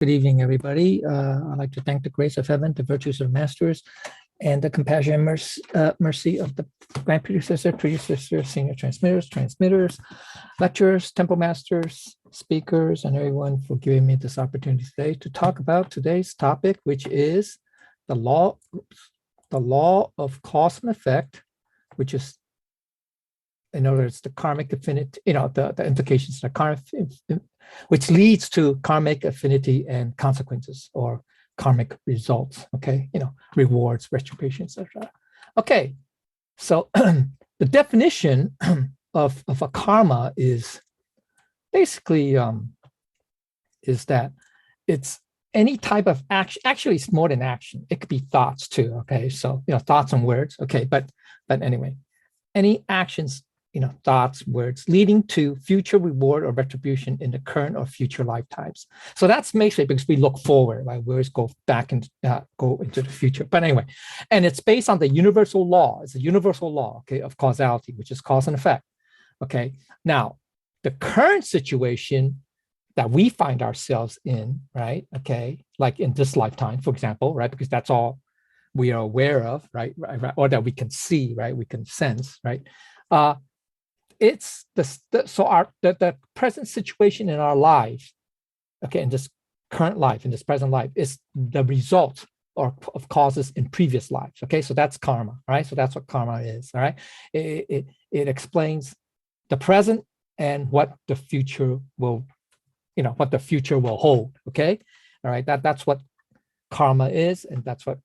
Good evening, everybody. I'd like to thank the grace of heaven, the virtues of the masters, and the compassion and mercy of the grand predecessor, senior transmitters, lecturers, temple masters, speakers, and everyone for giving me this opportunity today to talk about today's topic, which is the law of cause and effect, which is, in other words, the karmic affinity, the implications of the karmic, which leads to karmic affinity and consequences or karmic results, okay? Rewards, retribution, etc. Okay, so the definition of a karma is basically is that it's any type of action. Actually, it's more than action. It could be thoughts too, okay? So, thoughts and words, okay? But anyway, any actions, thoughts, words, leading to future reward or retribution in the current or future lifetimes. So that's basically because we look forward, right? We always go back and go into the future. But anyway, and it's based on the universal law. It's a universal law, okay, of causality, which is cause and effect, okay? Now, the current situation that we find ourselves in, right, okay, like in this lifetime, for example, right, because that's all we are aware of, right, or that we can see, right, we can sense, right? It's the present situation in our life, okay, in this current life, in this present life, is the result of causes in previous lives, okay? So that's karma, right? So that's what karma is, all right? It explains the present and what the future will, what the future will hold, okay? All right, that's what karma is, and that's what,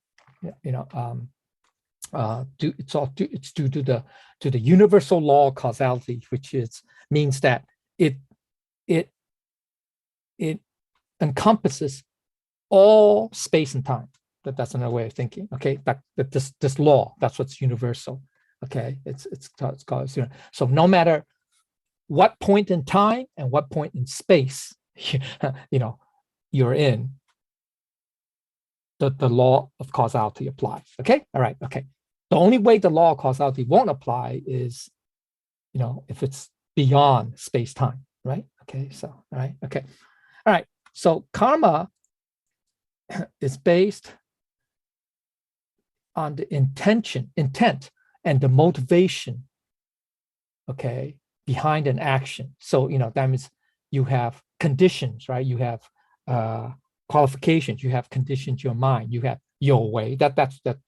it's due to the universal law of causality, which means that it encompasses all space and time. That's another way of thinking. Okay, that this law, that's what's universal. Okay, it's called. So no matter what point in time and what point in space, you're in, the law of causality applies. Okay, all right, okay. The only way the law of causality won't apply is, if it's beyond space-time, right? Okay, so, all right, okay. All right, so karma is based on the intent, and the motivation, okay, behind an action. So, that means you have conditions, right? You have qualifications, you have conditions, your mind, you have your way. That's what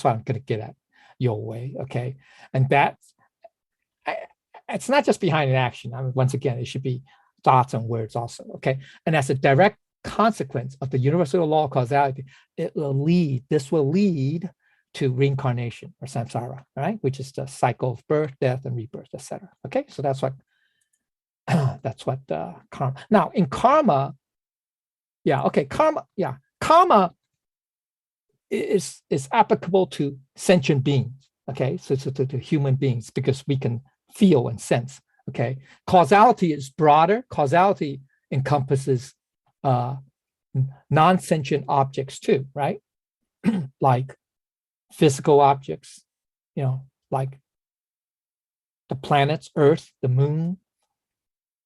I'm going to get at. Your way, okay, and it's not just behind an action. I mean, once again, it should be thoughts and words also, okay. And as a direct consequence of the universal law of causality, this will lead to reincarnation or samsara, right, which is the cycle of birth, death, and rebirth, etc. Okay, so that's what karma. Now, in karma, karma is applicable to sentient beings, okay? So to human beings, because we can feel and sense, okay? Causality is broader. Causality encompasses non-sentient objects too, right? Like physical objects, like the planets, Earth, the moon,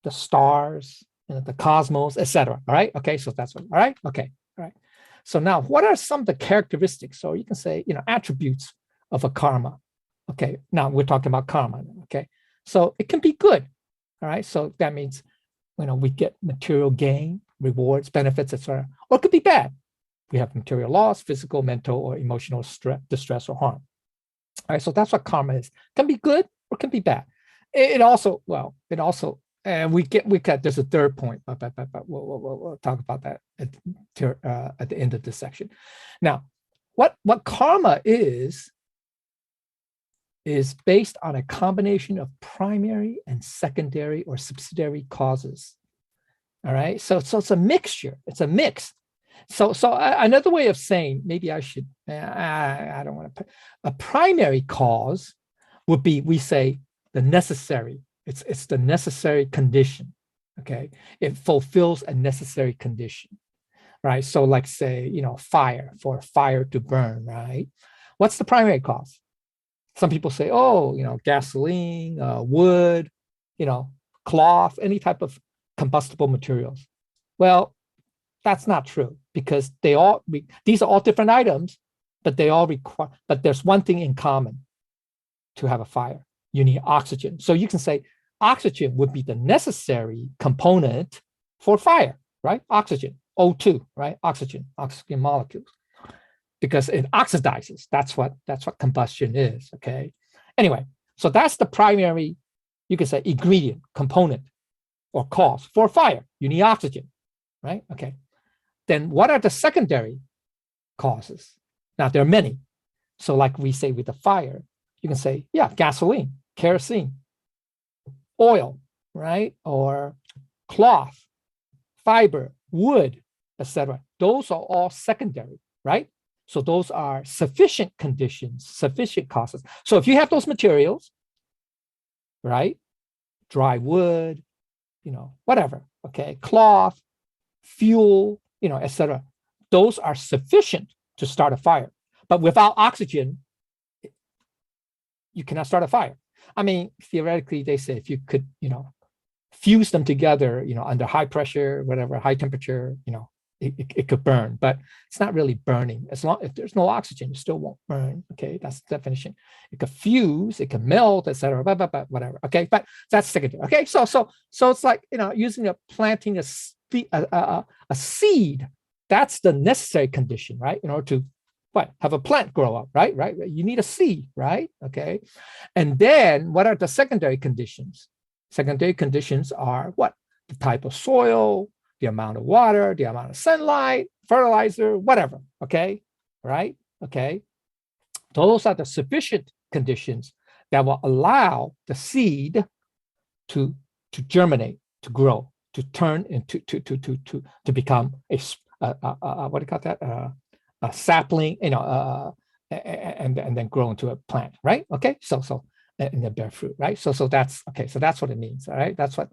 the stars, the cosmos, etc. All right, okay, so that's what, all right, okay, all right. So now, what are some of the characteristics, or you can say, attributes of a karma? Okay, now we're talking about karma, okay? So it can be good, all right? So that means, we get material gain, rewards, benefits, etc. Or it could be bad. We have material loss, physical, mental, or emotional distress or harm. All right, so that's what karma is. It can be good or it can be bad. It also, and there's a third point, but we'll talk about that at the end of this section. Now, what karma is based on a combination of primary and secondary or subsidiary causes. All right, so it's a mixture. It's a mix. So another way of saying, maybe I should, I don't want to, a primary cause would be, we say, the necessary. It's the necessary condition, okay? It fulfills a necessary condition, right? So like say, fire, for fire to burn, right? What's the primary cause? Some people say, gasoline, wood, cloth, any type of combustible materials. Well, that's not true, because these are all different items, but they all require, but there's one thing in common to have a fire. You need oxygen. So you can say oxygen would be the necessary component for fire, right? Oxygen, O2, right? Oxygen molecules, because it oxidizes. That's what combustion is, okay? Anyway, so that's the primary, you can say, ingredient, component, or cause for fire. You need oxygen, right? Okay. Then what are the secondary causes? Now, there are many. So like we say with the fire, you can say, yeah, gasoline, kerosene, oil, right? Or cloth, fiber, wood, etc. Those are all secondary, right? So those are sufficient conditions, sufficient causes. So if you have those materials, right? Dry wood, whatever, okay? Cloth, fuel, etc. Those are sufficient to start a fire. But without oxygen, you cannot start a fire. I mean, theoretically, they say if you could, fuse them together, under high pressure, whatever, high temperature, it could burn, but it's not really burning. As long if there's no oxygen, it still won't burn. Okay, that's the definition. It could fuse, it can melt, etc. Whatever. Okay, but that's secondary. Okay, so it's like using planting a seed. That's the necessary condition, right? In order to have a plant grow up, right? You need a seed, right? Okay, and then what are the secondary conditions? Secondary conditions are what? The type of soil, the amount of water, the amount of sunlight, fertilizer, whatever, okay, right? Okay, those are the sufficient conditions that will allow the seed to germinate, to grow, to turn into to become a what do you call that? A sapling, and then grow into a plant, right? Okay, so and then bear fruit, right? So that's okay. So that's what it means, all right? That's what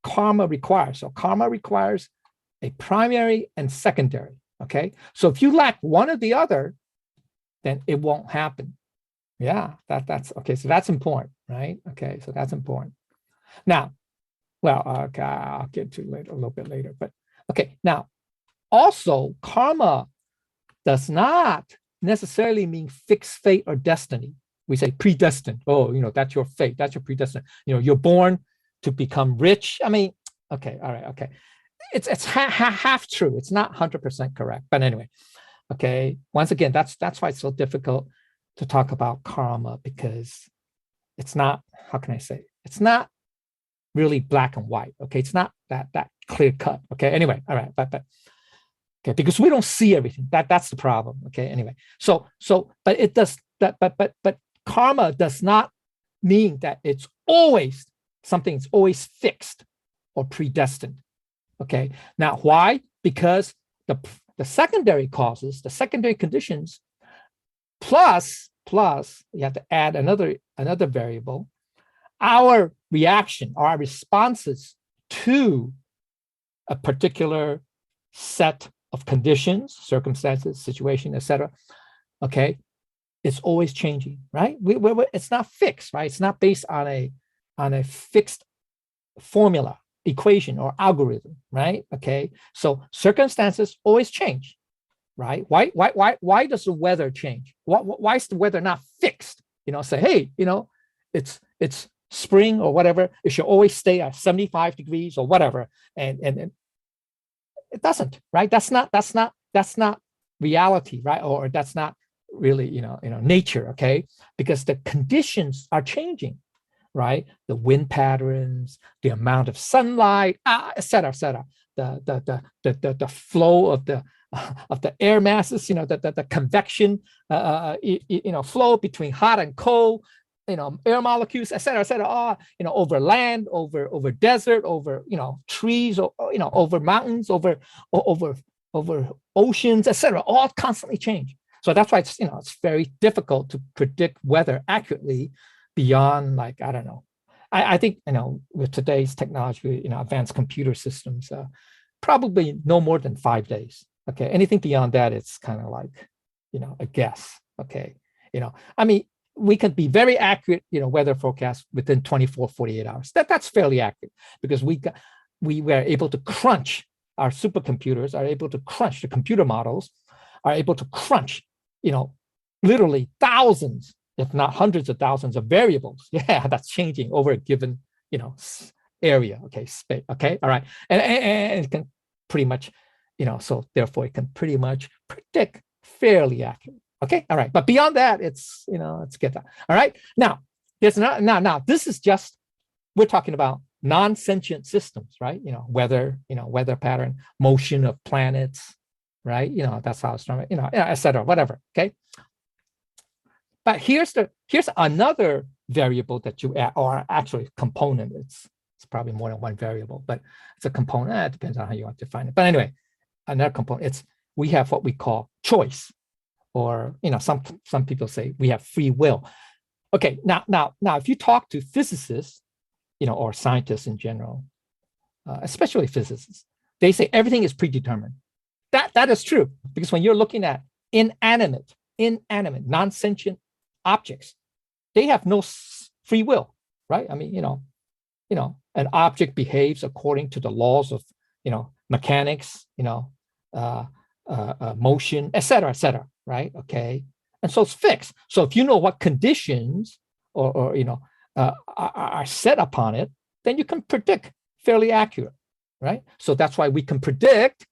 karma requires. So karma requires a primary and secondary, okay? So if you lack one or the other, then it won't happen. Yeah, that's okay. So that's important, right? Okay, so that's important. Now, well, okay, I'll get to later, a little bit later, but okay. Now, also, karma does not necessarily mean fixed fate or destiny. We say predestined. Oh, that's your fate. That's your predestined. You're born to become rich. I mean, okay, all right, okay. It's half true. It's not 100% correct. But anyway, okay. Once again, that's why it's so difficult to talk about karma, because it's not, how can I say? It's not really black and white. Okay, it's not that clear cut. Okay, anyway, all right, but okay, because we don't see everything. That's the problem. Okay, anyway, so but it does that. But karma does not mean that it's always something. It's always fixed or predestined. Okay. Now, why? Because the secondary causes, the secondary conditions, plus you have to add another variable. Our reaction, our responses to a particular set of conditions, circumstances, situation, etc. Okay, it's always changing, right? It's not fixed, right? It's not based on a fixed formula, equation, or algorithm, right? Okay, so circumstances always change, right? Why does the weather change? Why is the weather not fixed? Say, hey, it's spring or whatever. It should always stay at 75 degrees or whatever, and it doesn't, right? That's not reality, right? Or that's not really, nature, okay? Because the conditions are changing, right? The wind patterns, the amount of sunlight, et cetera, the flow of the air masses, the convection, flow between hot and cold, air molecules, et cetera, over land, over desert, over, trees, over mountains, over oceans, et cetera, all constantly change. So that's why it's very difficult to predict weather accurately beyond, like, I don't know. I think, with today's technology, advanced computer systems, probably no more than 5 days. Okay. Anything beyond that, it's kind of like, a guess. Okay. I mean, we can be very accurate, weather forecast within 24, 48 hours. That's fairly accurate, because we were able to crunch, our supercomputers are able to crunch, the computer models are able to crunch, literally thousands, if not hundreds of thousands of variables. Yeah, that's changing over a given, area. Okay, space. Okay, all right, and it can pretty much, so therefore it can pretty much predict fairly accurate. Okay, all right, but beyond that, it's let's get that. All right, now there's not now this is just, we're talking about non-sentient systems, right? Weather, weather pattern, motion of planets, right? That's how astronomy, et cetera, whatever. Okay. But here's another variable that you add, or actually component. It's probably more than one variable, but it's a component. It depends on how you want to define it. But anyway, another component. We have what we call choice, or some people say we have free will. Okay, now, if you talk to physicists, or scientists in general, especially physicists, they say everything is predetermined. That is true, because when you're looking at inanimate, non-sentient objects, they have no free will, right? I mean, an object behaves according to the laws of, mechanics, motion, et cetera, right? Okay, and so it's fixed. So if you know what conditions or are set upon it, then you can predict fairly accurate, right? So that's why we can predict,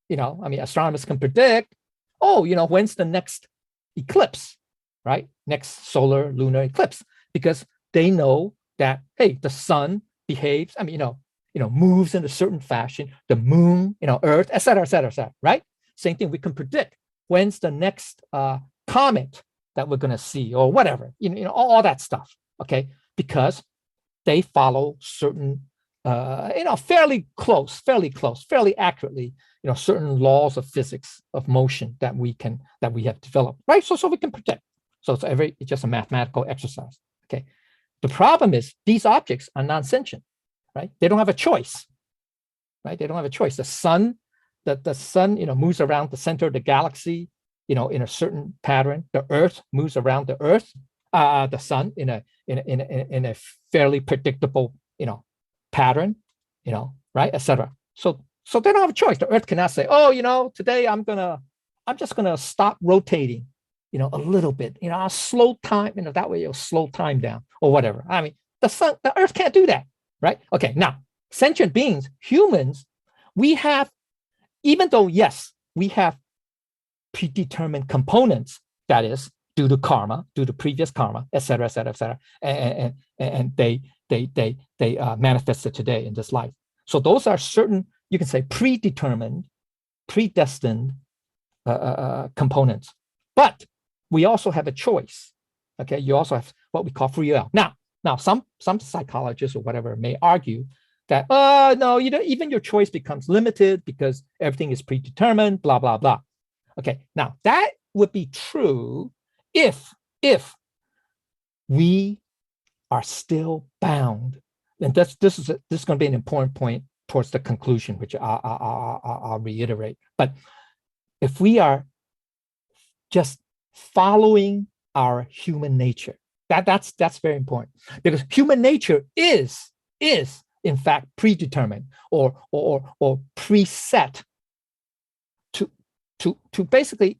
astronomers can predict, when's the next eclipse, right? Next solar lunar eclipse, because they know that, hey, the sun behaves, moves in a certain fashion, the moon, Earth, et cetera, right? Same thing, we can predict when's the next comet that we're going to see, or whatever, all that stuff. Okay, because they follow certain, fairly accurately, certain laws of physics of motion that we have developed, right? So we can predict. So it's just a mathematical exercise. Okay, the problem is these objects are non-sentient, right? They don't have a choice, right? They don't have a choice. The sun, moves around the center of the galaxy, in a certain pattern. The Earth moves around the sun in a fairly predictable, pattern, right, etc. So they don't have a choice. The Earth cannot say, today I'm just gonna stop rotating, a little bit, I'll slow time, that way you'll slow time down or whatever. I mean, the Earth can't do that, right? Okay, now sentient beings, humans, we have, even though yes, we have predetermined components, that is, due to karma, due to previous karma, et cetera, and they manifested today in this life. So those are certain, you can say, predetermined, predestined components. But we also have a choice. Okay, you also have what we call free will. Now, some psychologists or whatever may argue that, no, even your choice becomes limited because everything is predetermined, blah, blah, blah. Okay, now that would be true if we are still bound. And this is going to be an important point towards the conclusion, which I'll reiterate. But if we are just following our human nature, that's very important, because human nature is in fact predetermined or preset to basically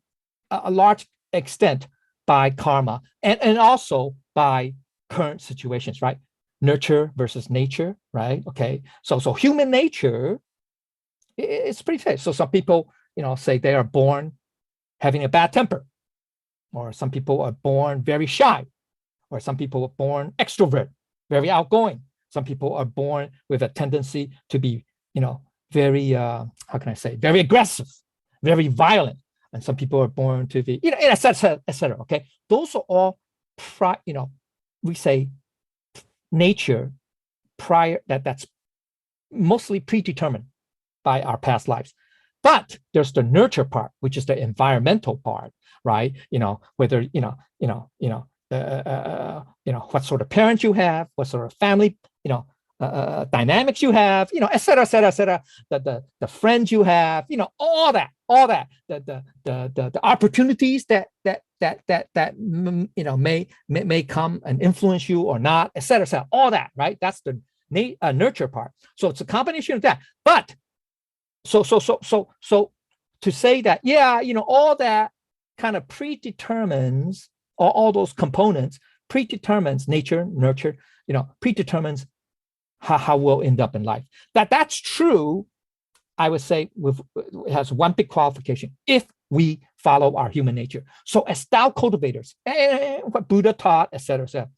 a large extent by karma and also by current situations, right? Nurture versus nature, right? Okay, so human nature, it's pretty safe. So some people, say they are born having a bad temper, or some people are born very shy, or some people are born extrovert, very outgoing. Some people are born with a tendency to be, very, how can I say, very aggressive, very violent. And some people are born to be, et cetera, okay? Those are all, we say nature prior, that's mostly predetermined by our past lives. But there's the nurture part, which is the environmental part, right? Whether, what sort of parents you have, what sort of family, dynamics you have, et cetera, the friends you have, all that, the opportunities that may come and influence you or not, et cetera, all that, right? That's the nurture part. So it's a combination of that. But so to say that, yeah, all that kind of predetermines, or all those components predetermines nature, nurture, predetermines how we'll end up in life. That's true, I would say, it has one big qualification: if we follow our human nature. So as Tao cultivators, what Buddha taught, etc.,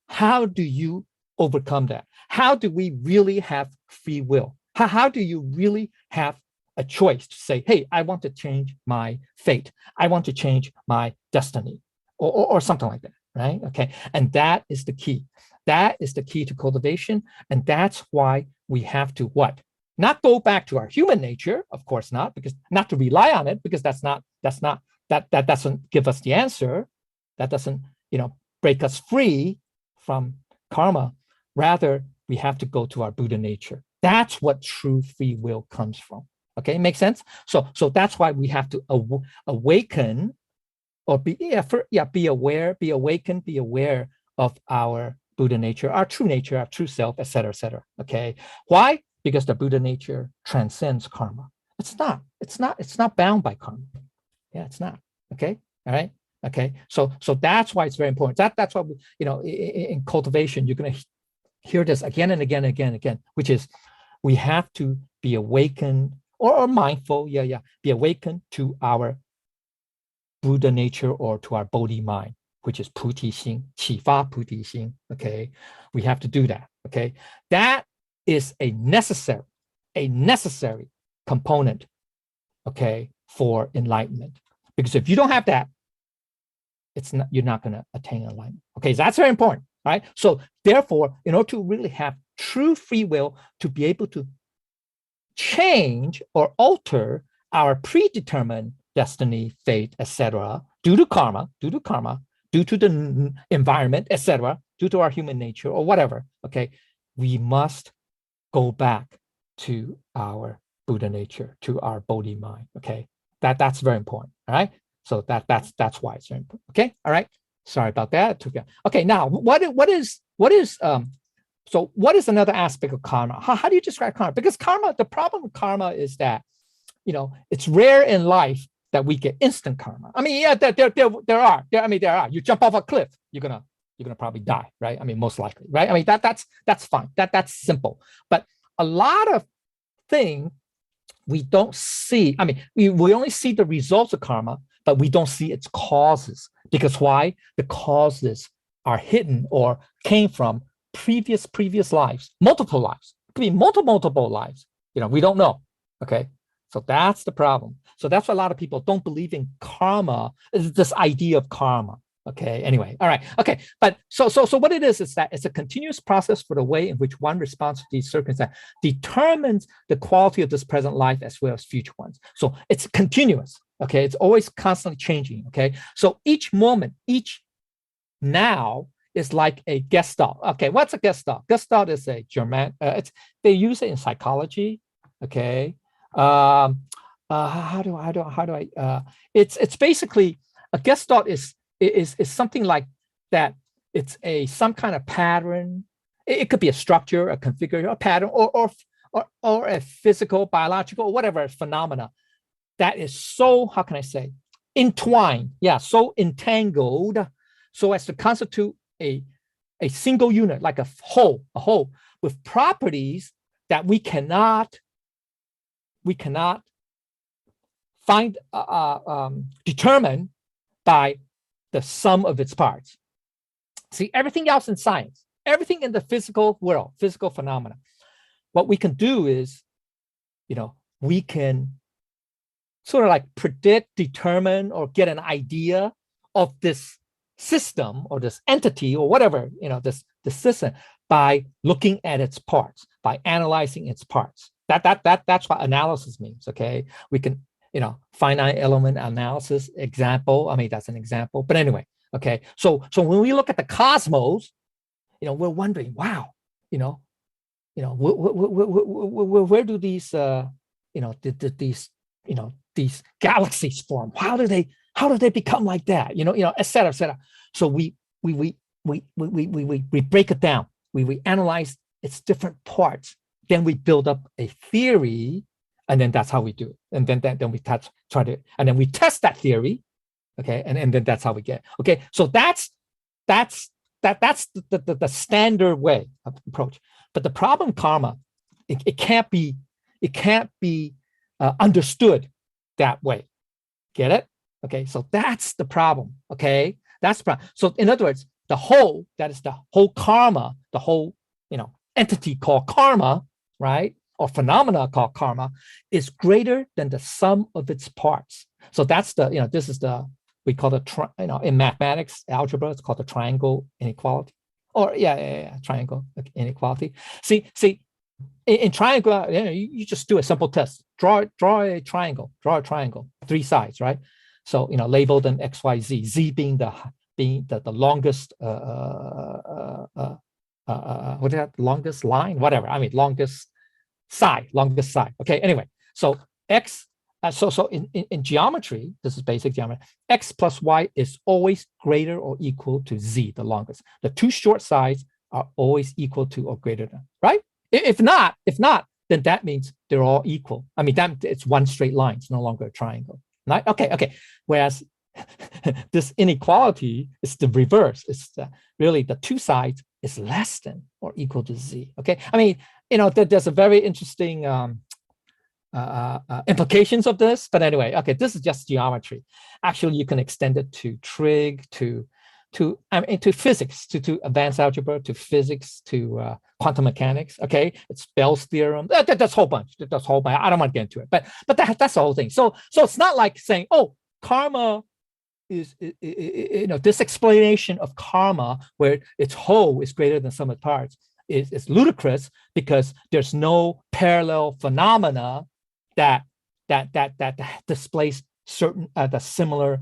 how do you overcome that? How do we really have free will? How do you really have a choice to say, hey, I want to change my fate. I want to change my destiny, or something like that, right? Okay, and that is the key. That is the key to cultivation, and that's why we have to what? Not go back to our human nature, of course not, because not to rely on it, because that doesn't give us the answer. That doesn't, break us free from karma. Rather, we have to go to our Buddha nature. That's what true free will comes from. Okay, makes sense? So that's why we have to awaken, or be aware, be awakened, be aware of our Buddha nature, our true self, etc., etc. Okay, why? Because the Buddha nature transcends karma. It's not bound by karma. Yeah, it's not. Okay, all right. Okay, so that's why it's very important. That's why we, in cultivation, you're going to hear this again and again, which is we have to be awakened or mindful. Be awakened to our Buddha nature, or to our Bodhi mind, which is Puti Xing, Qifa Puti Xing. Okay, we have to do that. Okay, that is a necessary component, okay, for enlightenment. Because if you don't have that, you're not going to attain enlightenment. Okay, so that's very important. All right. So therefore, in order to really have true free will, to be able to change or alter our predetermined destiny, fate, etc., due to karma, due to the environment, etc., due to our human nature or whatever, okay, we must go back to our Buddha nature, to our Bodhi mind. Okay, that's very important. All right, so that's why it's very important. Okay, all right. Sorry about that. Okay, now what is so what is another aspect of karma? How do you describe karma? Because karma, the problem with karma is that it's rare in life that we get instant karma. I mean, yeah, there are. You jump off a cliff, you're gonna probably die, right? I mean, most likely, right? I mean, that's fine. That's simple. But a lot of things we don't see. I mean, we only see the results of karma, but we don't see its causes. Because why? The causes are hidden or came from previous lives, multiple lives. It could be multiple lives. We don't know. Okay. So that's the problem. So that's why a lot of people don't believe in karma, this idea of karma. Okay, anyway, all right, okay. But so what it is that it's a continuous process for the way in which one responds to these circumstances determines the quality of this present life as well as future ones. So it's continuous, okay? It's always constantly changing, okay? So each moment, each now is like a gestalt. Okay, what's a gestalt? Gestalt is a German, they use it in psychology, okay? How do I it's basically a gestalt is something like that. It's some kind of pattern. It could be a structure, a configuration, a pattern, or a physical, biological, or whatever phenomena that is so, how can I say, entwined, so entangled, so as to constitute a single unit, like a whole with properties that we cannot find determined by the sum of its parts. See, everything else in science, everything in the physical world, physical phenomena, what we can do is, we can sort of like predict, determine, or get an idea of this system or this entity or whatever, this system, by looking at its parts, by analyzing its parts. That's what analysis means. Okay, we can, finite element analysis example. I mean, that's an example. But anyway, okay. So when we look at the cosmos, we're wondering, wow, where do these these galaxies form? How do they become like that? Et cetera, et cetera. So we break it down. We analyze its different parts. Then we build up a theory, and then that's how we do it. And then we try to, and then we test that theory, okay, and then that's how we get. Okay, so that's the standard way of approach. But the problem karma, it can't be understood that way. Get it? Okay, so that's the problem. Okay, that's the problem. So in other words, the whole, that is the whole karma, the whole, entity called karma, right? Or phenomena called karma, is greater than the sum of its parts. So that's the, this is the, we call it, in mathematics, algebra, it's called the triangle inequality. Or triangle inequality. See, in triangle, you just do a simple test. Draw a triangle, 3 sides, right? So, label them X, Y, Z, Z being the longest, what is that? Longest line, whatever. I mean, longest side. Okay. Anyway, so X. So in geometry, this is basic geometry. X plus Y is always greater or equal to Z, the longest. The 2 short sides are always equal to or greater than, right? If not, then that means they're all equal. I mean, it's one straight line. It's no longer a triangle. Right? Okay. Whereas this inequality is the reverse. It's really the 2 sides is less than or equal to Z. Okay. I mean, there's a very interesting implications of this, but anyway, okay, this is just geometry. Actually, you can extend it to trig, to physics, to advanced algebra, to physics, to quantum mechanics. Okay, it's Bell's theorem. That's a whole bunch. That's a whole bunch. I don't want to get into it, but that's the whole thing. So it's not like saying, oh, karma is, this explanation of karma where its whole is greater than sum of parts is ludicrous, because there's no parallel phenomena that displays certain the similar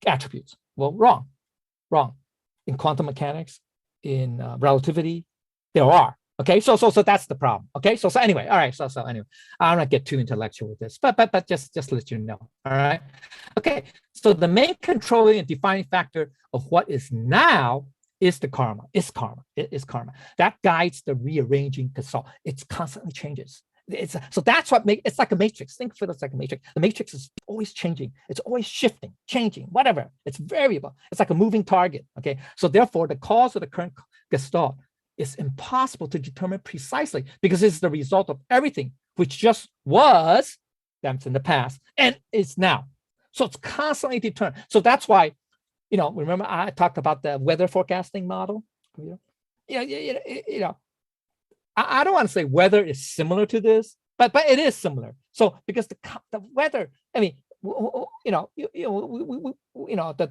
attributes. Well, wrong. In quantum mechanics, in relativity, there are. Okay, so that's the problem. Okay, so anyway, all right. So anyway, I don't want to get too intellectual with this, but just to let you know. All right. Okay, so the main controlling and defining factor of what is now is the karma. It is karma that guides the rearranging, because it constantly changes. So that's what makes it's like a matrix. Think of it like a matrix. The matrix is always changing. It's always shifting, changing, whatever. It's variable. It's like a moving target. Okay. So therefore, the cause of the current gestalt is impossible to determine precisely, because it's the result of everything which just was, that's in the past, and is now. So it's constantly determined. So that's why, remember I talked about the weather forecasting model. I don't want to say weather is similar to this, but it is similar. So because the weather, I mean, the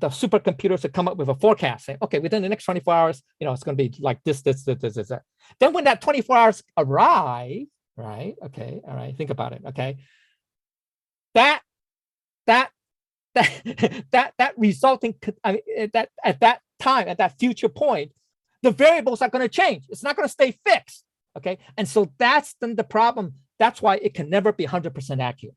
supercomputers have come up with a forecast saying, okay, within the next 24 hours, it's going to be like this. Then when that 24 hours arrive, right? Okay, all right, think about it. Okay, that resulting, I mean, that at that time, at that future point, the variables are going to change. It's not going to stay fixed. Okay, and so that's then the problem. That's why it can never be 100% accurate.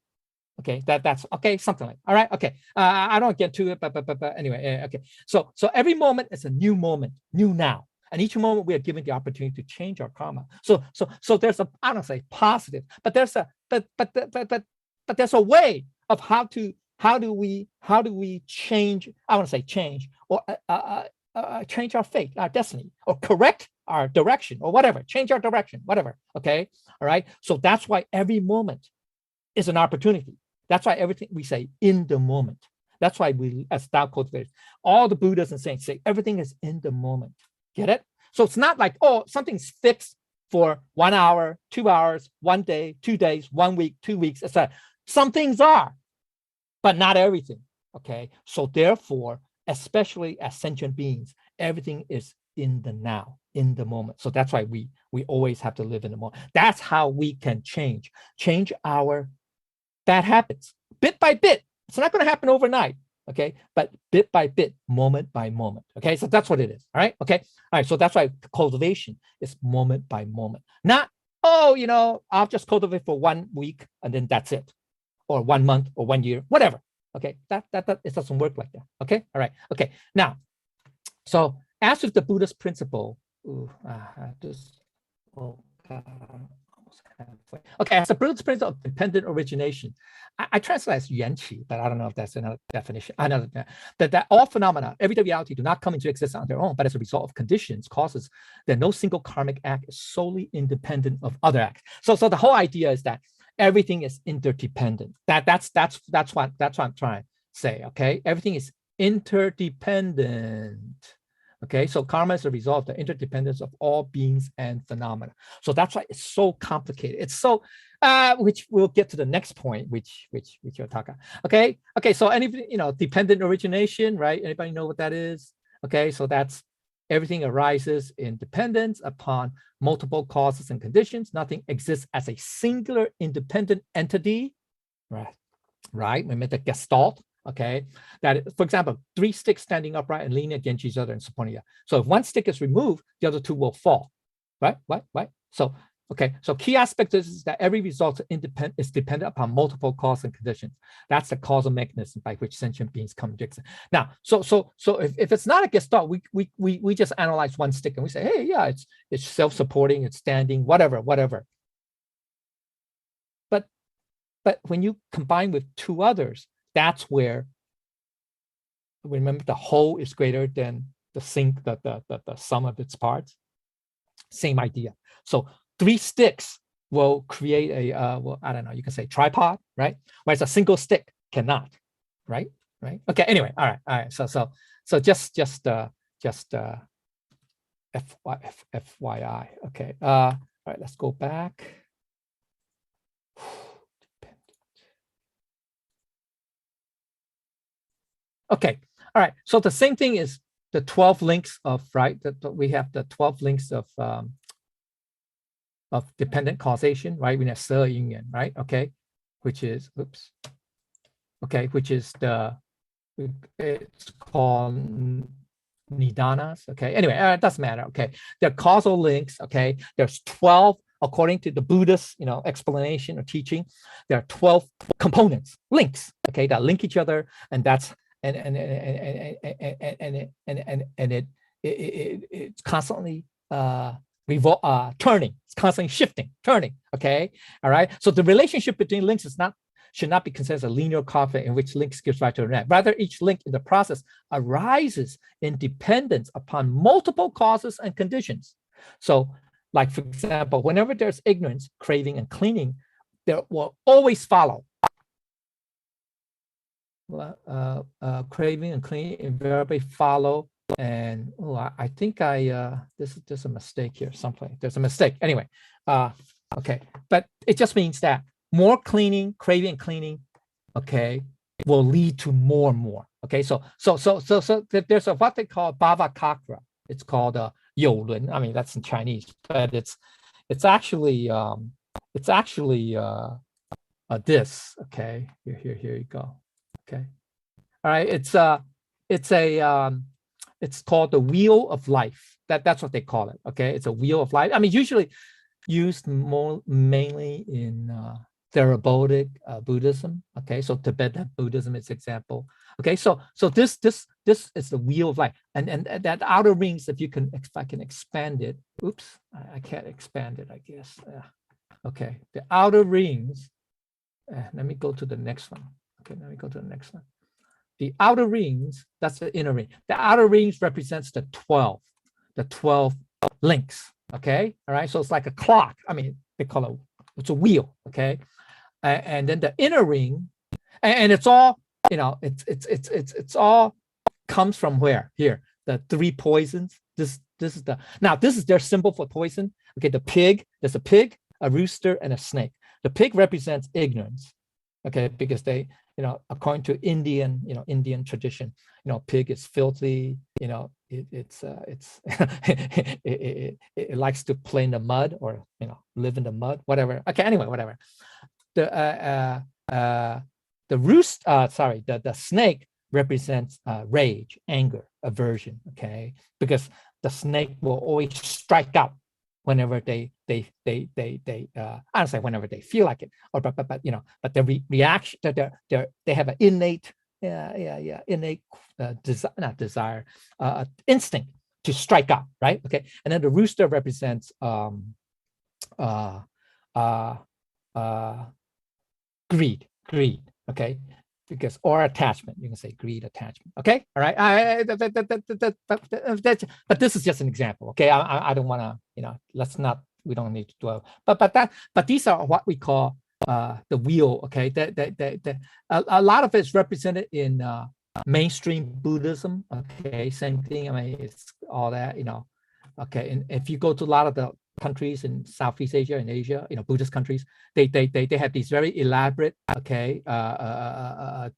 Okay, that's okay, something like, all right, okay. I don't get to it, but anyway, okay. So every moment is a new moment, new now, and each moment we are given the opportunity to change our karma. So there's a, I don't say positive, but there's a but there's a way of how do we change? I want to say change, or change our fate, our destiny, or correct our direction, or whatever, change our direction, whatever. Okay, all right. So that's why every moment is an opportunity. That's why everything we say in the moment. That's why we, as Tao cultivators, all the Buddhas and saints say everything is in the moment. Get it? So it's not like, oh, something's fixed for 1 hour, 2 hours, 1 day, 2 days, 1 week, 2 weeks, etc. Some things are, but not everything. Okay. So therefore, especially as sentient beings, everything is in the now, in the moment. So that's why we always have to live in the moment. That's how we can change our bad habits bit by bit. It's not going to happen overnight. Okay. But bit by bit, moment by moment. Okay. So that's what it is. All right. Okay. All right. So that's why cultivation is moment by moment. Not, oh, I'll just cultivate for 1 week and then that's it. Or 1 month or 1 year, whatever. Okay. That it doesn't work like that. Okay. All right. Okay. Now, so as with the Buddhist principle, Oh, God, almost halfway. Okay, as the principle of dependent origination, I translate as yuanqi, but I don't know if that's another definition. That all phenomena, everyday reality, do not come into existence on their own, but as a result of conditions, causes that no single karmic act is solely independent of other acts. So the whole idea is that everything is interdependent. That's what I'm trying to say. Okay, everything is interdependent. Okay, so karma is a result of the interdependence of all beings and phenomena. So that's why it's so complicated. It's so, which we'll get to the next point, which you'll talk about. Okay, so anything, dependent origination, right? Anybody know what that is? Okay, so that's everything arises in dependence upon multiple causes and conditions. Nothing exists as a singular independent entity, right? Right, we made the gestalt. Okay, that, for example, 3 sticks standing upright and leaning against each other and supporting you. So if one stick is removed, the other 2 will fall. Right. So okay, so key aspect is that every result is dependent upon multiple causes and conditions. That's the causal mechanism by which sentient beings come to existence. Now, so if it's not a gestalt, we just analyze one stick and we say, hey, yeah, it's self-supporting, it's standing, whatever. But when you combine with 2 others, that's where, remember, the whole is greater than the sum of its parts. Same idea. So 3 sticks will create a, well, I don't know, you can say tripod, right? Whereas a single stick cannot, right? Okay, anyway, all right. So just FYI, okay. All right, let's go back. Okay, all right. So the same thing is the 12 links of, right? We have the 12 links of dependent causation, right? We have Se Yin Yuan, right? Okay, which is, oops. Okay, which is it's called nidanas. Okay, anyway, it doesn't matter. Okay, they're causal links. Okay, there's 12 according to the Buddhist, explanation or teaching. There are 12 components, links. Okay, that link each other, and that's it's constantly turning. It's constantly shifting, turning. Okay, all right. So the relationship between links should not be considered as a linear conflict in which links gives rise to a net. Rather, each link in the process arises in dependence upon multiple causes and conditions. So, like for example, whenever there's ignorance, craving, and clinging, there will always follow. Craving and clinging invariably follow. And I think there's a mistake here. There's a mistake. Anyway, okay, but it just means that more cleaning, craving and cleaning, okay, will lead to more and more. Okay, so there's what they call bhava kakra. It's called youlun. I mean, that's in Chinese, but it's actually this. Okay, here you go. Okay, all right. It's called the wheel of life. That's what they call it. Okay, it's a wheel of life. I mean, usually used mainly in therapeutic Buddhism. Okay, so Tibetan Buddhism is example. Okay, so this is the wheel of life, and that outer rings, if I can expand it. Oops, I can't expand it, I guess. Okay, the outer rings. Let me go to the next one. Okay, let me go to the next one. The outer rings, that's the inner ring. The outer rings represents the 12 links. Okay, all right. So it's like a clock. I mean, they call it. It's a wheel. Okay, and then the inner ring, and it's all, it's all comes from where? Here, the 3 poisons. This is their symbol for poison. Okay, the pig. There's a pig, a rooster, and a snake. The pig represents ignorance. Okay, because they, according to Indian tradition, pig is filthy. It likes to play in the mud or live in the mud, whatever. Okay, anyway, whatever. The snake represents rage, anger, aversion. Okay, because the snake will always strike out whenever they I don't say whenever they feel like it, or but the reaction that they have an innate instinct to strike out, right? Okay, and then the rooster represents uh, uh, greed, okay? Because, or attachment, you can say greed, attachment, okay? All right, but this is just an example, okay? I don't wanna, we don't need to dwell, but these are what we call the wheel, okay? A lot of it's represented in mainstream Buddhism, okay? Same thing, I mean, it's all that, okay? And if you go to a lot of the countries in Southeast Asia and Asia, Buddhist countries, they have these very elaborate, okay,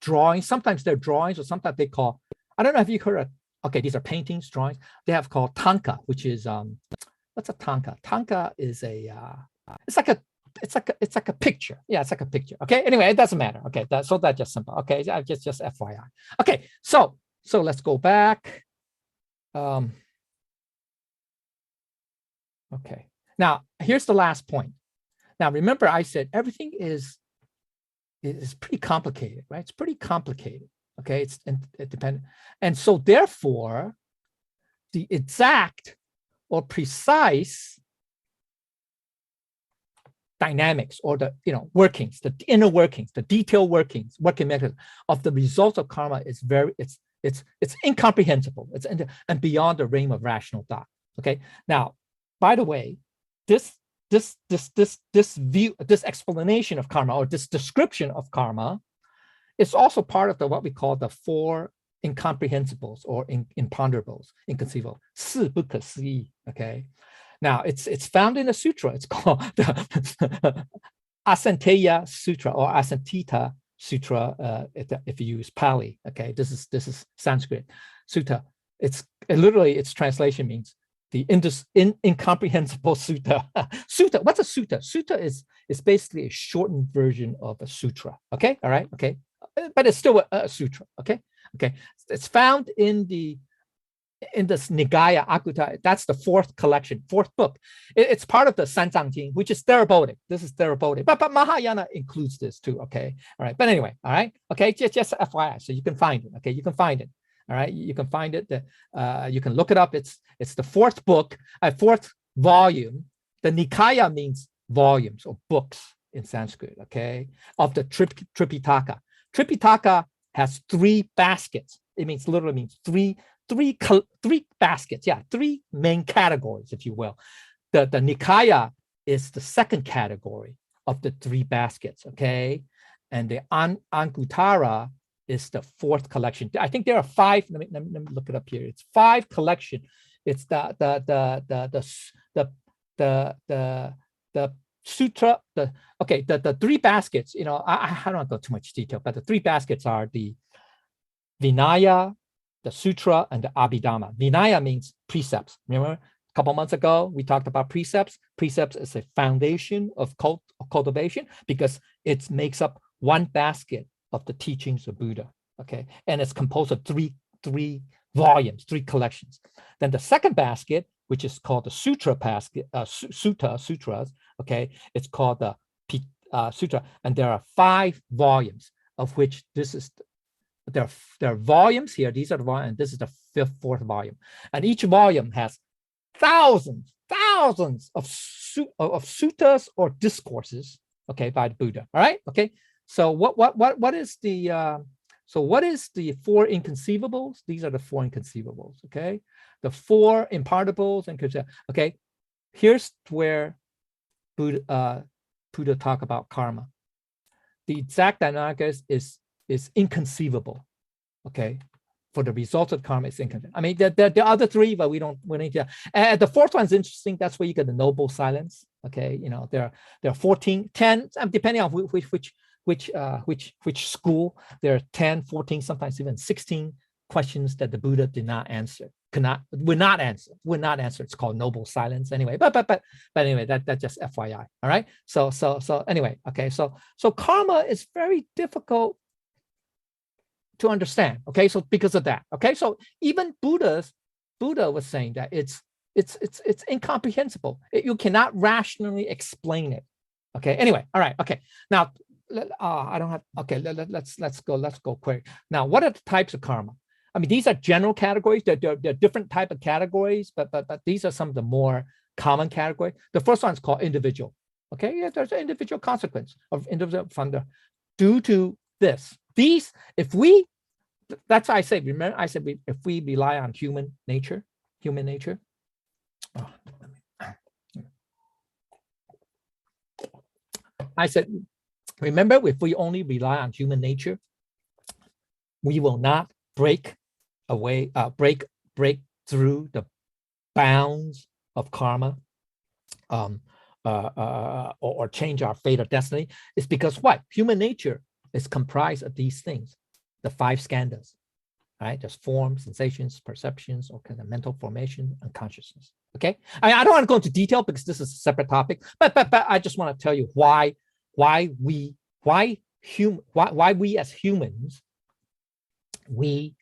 drawings. Sometimes they're drawings, or sometimes they call, I don't know if you heard of, okay, these are paintings, drawings. They have called tanka, which is what's a tanka? Tanka is a it's like a picture. Yeah, it's like a picture. Okay. Anyway, it doesn't matter. Okay, so that's just simple. Okay, just FYI. Okay, so let's go back. Okay. Now, here's the last point. Now, remember I said everything is pretty complicated, right? It's pretty complicated, okay? It depends. And so therefore, the exact or precise dynamics, or the workings, the inner workings, the detailed working mechanism of the results of karma is it's incomprehensible. It's and beyond the realm of rational thought. Okay. Now, by the way, this view, this explanation of karma, or this description of karma, is also part of what we call the four incomprehensibles, or imponderables, inconceivable. 四不可思议, okay. Now it's found in a sutra. It's called the Asanteya Sutra, or Asantita Sutra, if you use Pali. Okay, this is Sanskrit sutta. Literally its translation means the incomprehensible sutta. Sutta. What's a sutta? Sutta is basically a shortened version of a sutra. Okay, all right, okay, but it's still a sutra. Okay, okay. It's found in this Nigaya Akutta. That's the fourth collection, fourth book. It's part of the Sanzang, which is therapeutic. This is therapeutic, but Mahayana includes this too. Okay, all right. But anyway, all right. Okay, just FYI, so you can find it. Okay, you can find it. All right, you can find it. You can look it up. It's the fourth book, fourth volume. The Nikaya means volumes or books in Sanskrit. Okay, of the Tripitaka. Tripitaka has 3 baskets. It literally means three baskets. Yeah, 3 main categories, if you will. The Nikaya is the second category of the 3 baskets. Okay, and the Anguttara is the 4th collection. I think there are 5. Let me look it up here. It's 5 collection. It's the sutra. The 3 baskets. I don't go too much detail, but the 3 baskets are the Vinaya, the Sutra, and the Abhidhamma. Vinaya means precepts. Remember, a couple months ago, we talked about precepts. Precepts is a foundation of cultivation because it makes up 1 basket of the teachings of Buddha. Okay, and it's composed of three volumes, 3 collections. Then the second basket, which is called the Sutra basket, sutras. Okay, it's called the Sutra, and there are 5 volumes, of which this is. There are volumes here. These are the volumes, and this is the 4th volume. And each volume has thousands of suttas or discourses, okay, by the Buddha. All right, okay. So what is the 4 inconceivables? These are the 4 inconceivables. Okay, the 4 impartables and okay. Here's where Buddha talk about karma. The exact dynamics is inconceivable, okay? For the results of karma, it's inconceivable. I mean, the other 3, but we need to. And the 4th one's interesting. That's where you get the noble silence. Okay, there are 14, 10, depending on which school. There are 10, 14, sometimes even 16 questions that the Buddha did not answer. Would not answer. It's called noble silence anyway. But anyway, that's just FYI. All right. So anyway, okay. So karma is very difficult to understand. Okay, so because of that. Okay, so even Buddha was saying that it's incomprehensible. You cannot rationally explain it. Okay. Anyway, all right. Okay. Now, I don't have. Okay, let's go quick. Now, what are the types of karma? I mean, these are general categories. They're different type of categories, but these are some of the more common category. The first one is called individual. Okay, yeah, there's an individual consequence of individual funder due to this. These, if we, that's why I say, remember, I said if we rely on human nature, I said, remember, if we only rely on human nature, we will not break through the bounds of karma, or change our fate or destiny. It's because what? Human nature is comprised of these things, the 5 skandhas, right? There's forms, sensations, perceptions, or kind of mental formation and consciousness. Okay, I don't want to go into detail because this is a separate topic, but I just want to tell you why we as humans we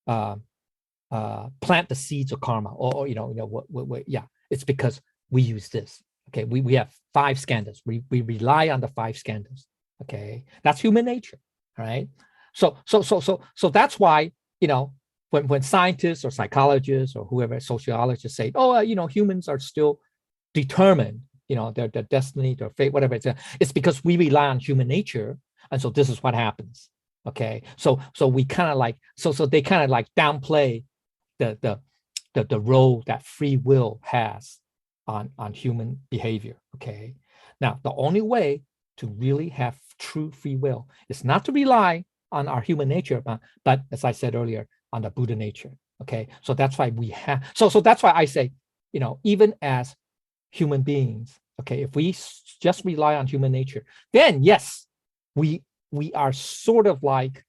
plant the seeds of karma, or yeah, it's because we use this. Okay, we have 5 skandhas. We rely on the 5 skandhas. Okay, that's human nature. All right. So that's why, when scientists or psychologists or whoever, sociologists say, oh, humans are still determined, their destiny, their fate, whatever it's because we rely on human nature, and so this is what happens. Okay, so we kind of like so they kind of like downplay the role that free will has on human behavior. Okay, now the only way to really have true free will is not to rely on our human nature, but as I said earlier, on the Buddha nature. Okay, so that's why we have. So that's why I say, even as human beings, okay, if we just rely on human nature, then yes, we are sort of like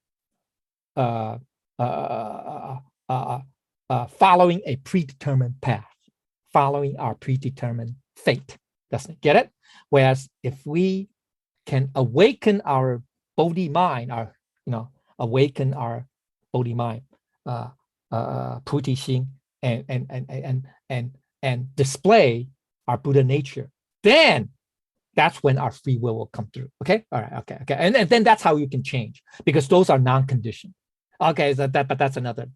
following a predetermined path, following our predetermined fate. Doesn't it? Get it? Whereas if we can awaken our Bodhi mind, awaken our Bodhi mind, Puti Xing, and display our Buddha nature, then that's when our free will come through. Okay, all right, okay, and then that's how you can change, because those are non-conditioned. Okay, but that's another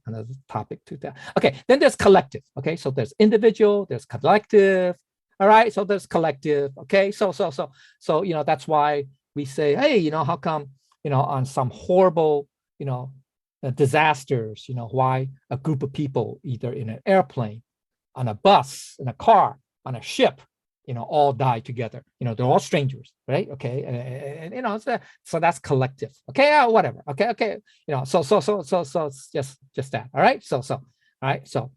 topic to that. Okay, then there's collective. Okay, so there's individual, there's collective. All right, so there's collective. Okay, so that's why we say, hey, how come, on some horrible, disasters, why a group of people, either in an airplane, on a bus, in a car, on a ship, all die together. They're all strangers, right? Okay, and so that's collective. Okay, whatever. Okay. So it's just that. All right. So all right. So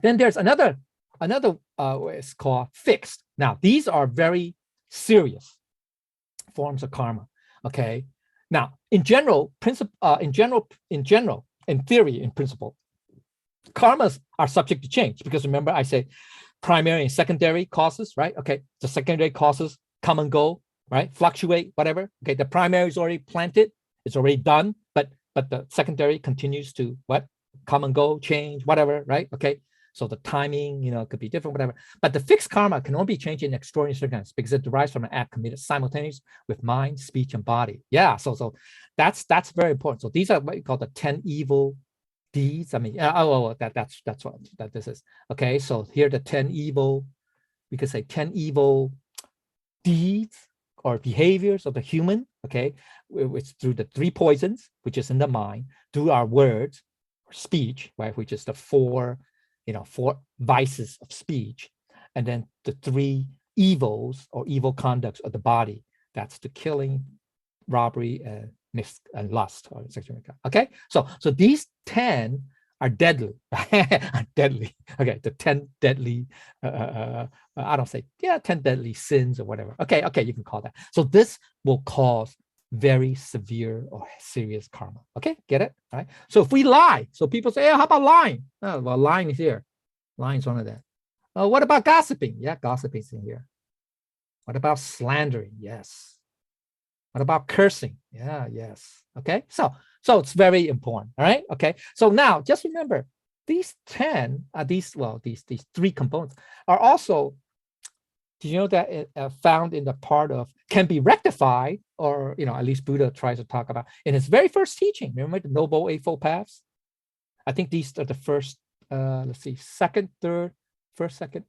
then there's another. It's called fixed. Now these are very serious forms of karma. Okay. Now in general, in theory, in principle, karmas are subject to change, because remember I say primary and secondary causes, right? Okay, the secondary causes come and go, right? Fluctuate, whatever. Okay, the primary is already planted, it's already done, but the secondary continues to what? Come and go, change, whatever, right? Okay, so the timing, could be different, whatever. But the fixed karma can only be changed in extraordinary circumstances, because it derives from an act committed simultaneously with mind, speech, and body. Yeah, so that's very important. So these are what you call the 10 evil deeds. I mean, that's what this is. Okay, so here the 10 evil, we could say 10 evil deeds or behaviors of the human. Okay, it's through the 3 poisons, which is in the mind, through our words or speech, right, which is the 4 vices of speech, and then the 3 evils or evil conducts of the body. That's the killing, robbery, and lust, or sexual. Okay, so these 10 are deadly. Deadly. Okay, the 10 deadly. I don't say 10 deadly sins or whatever. Okay, you can call that. So this will cause very severe or serious karma. Okay, get it? All right. So if we lie, so people say, how about lying? Oh, well, lying is here. Lying is one of them. What about gossiping? Yeah, gossiping is in here. What about slandering? Yes. What about cursing? Yeah, yes. Okay, so it's very important. All right. Okay. So now just remember, these 10, these 3 components are also, do you know that found in the part of can be rectified, or at least Buddha tries to talk about in his very first teaching. Remember the Noble Eightfold Paths? I think these are the first. Let's see, second, third, first, second,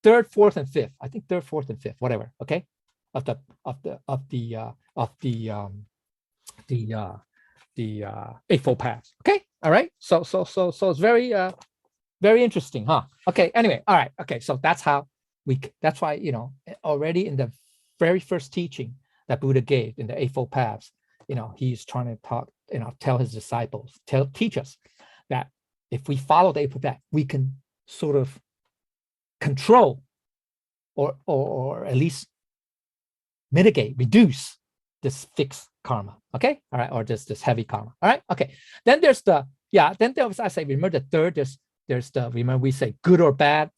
third, fourth, and fifth. I think third, fourth, and fifth, whatever. Okay, of the Eightfold Paths. Okay, all right. So it's very very interesting, huh? Okay. Anyway, all right. Okay, so that's how that's why, already in the very first teaching that Buddha gave in the Eightfold Paths, he's trying to tell his disciples, teach us that if we follow the Eightfold Path, we can sort of control or at least mitigate, reduce this fixed karma. Okay, all right, or this heavy karma. All right, okay. Then there's then there was, I say, remember the third, there's the, remember we say good or bad,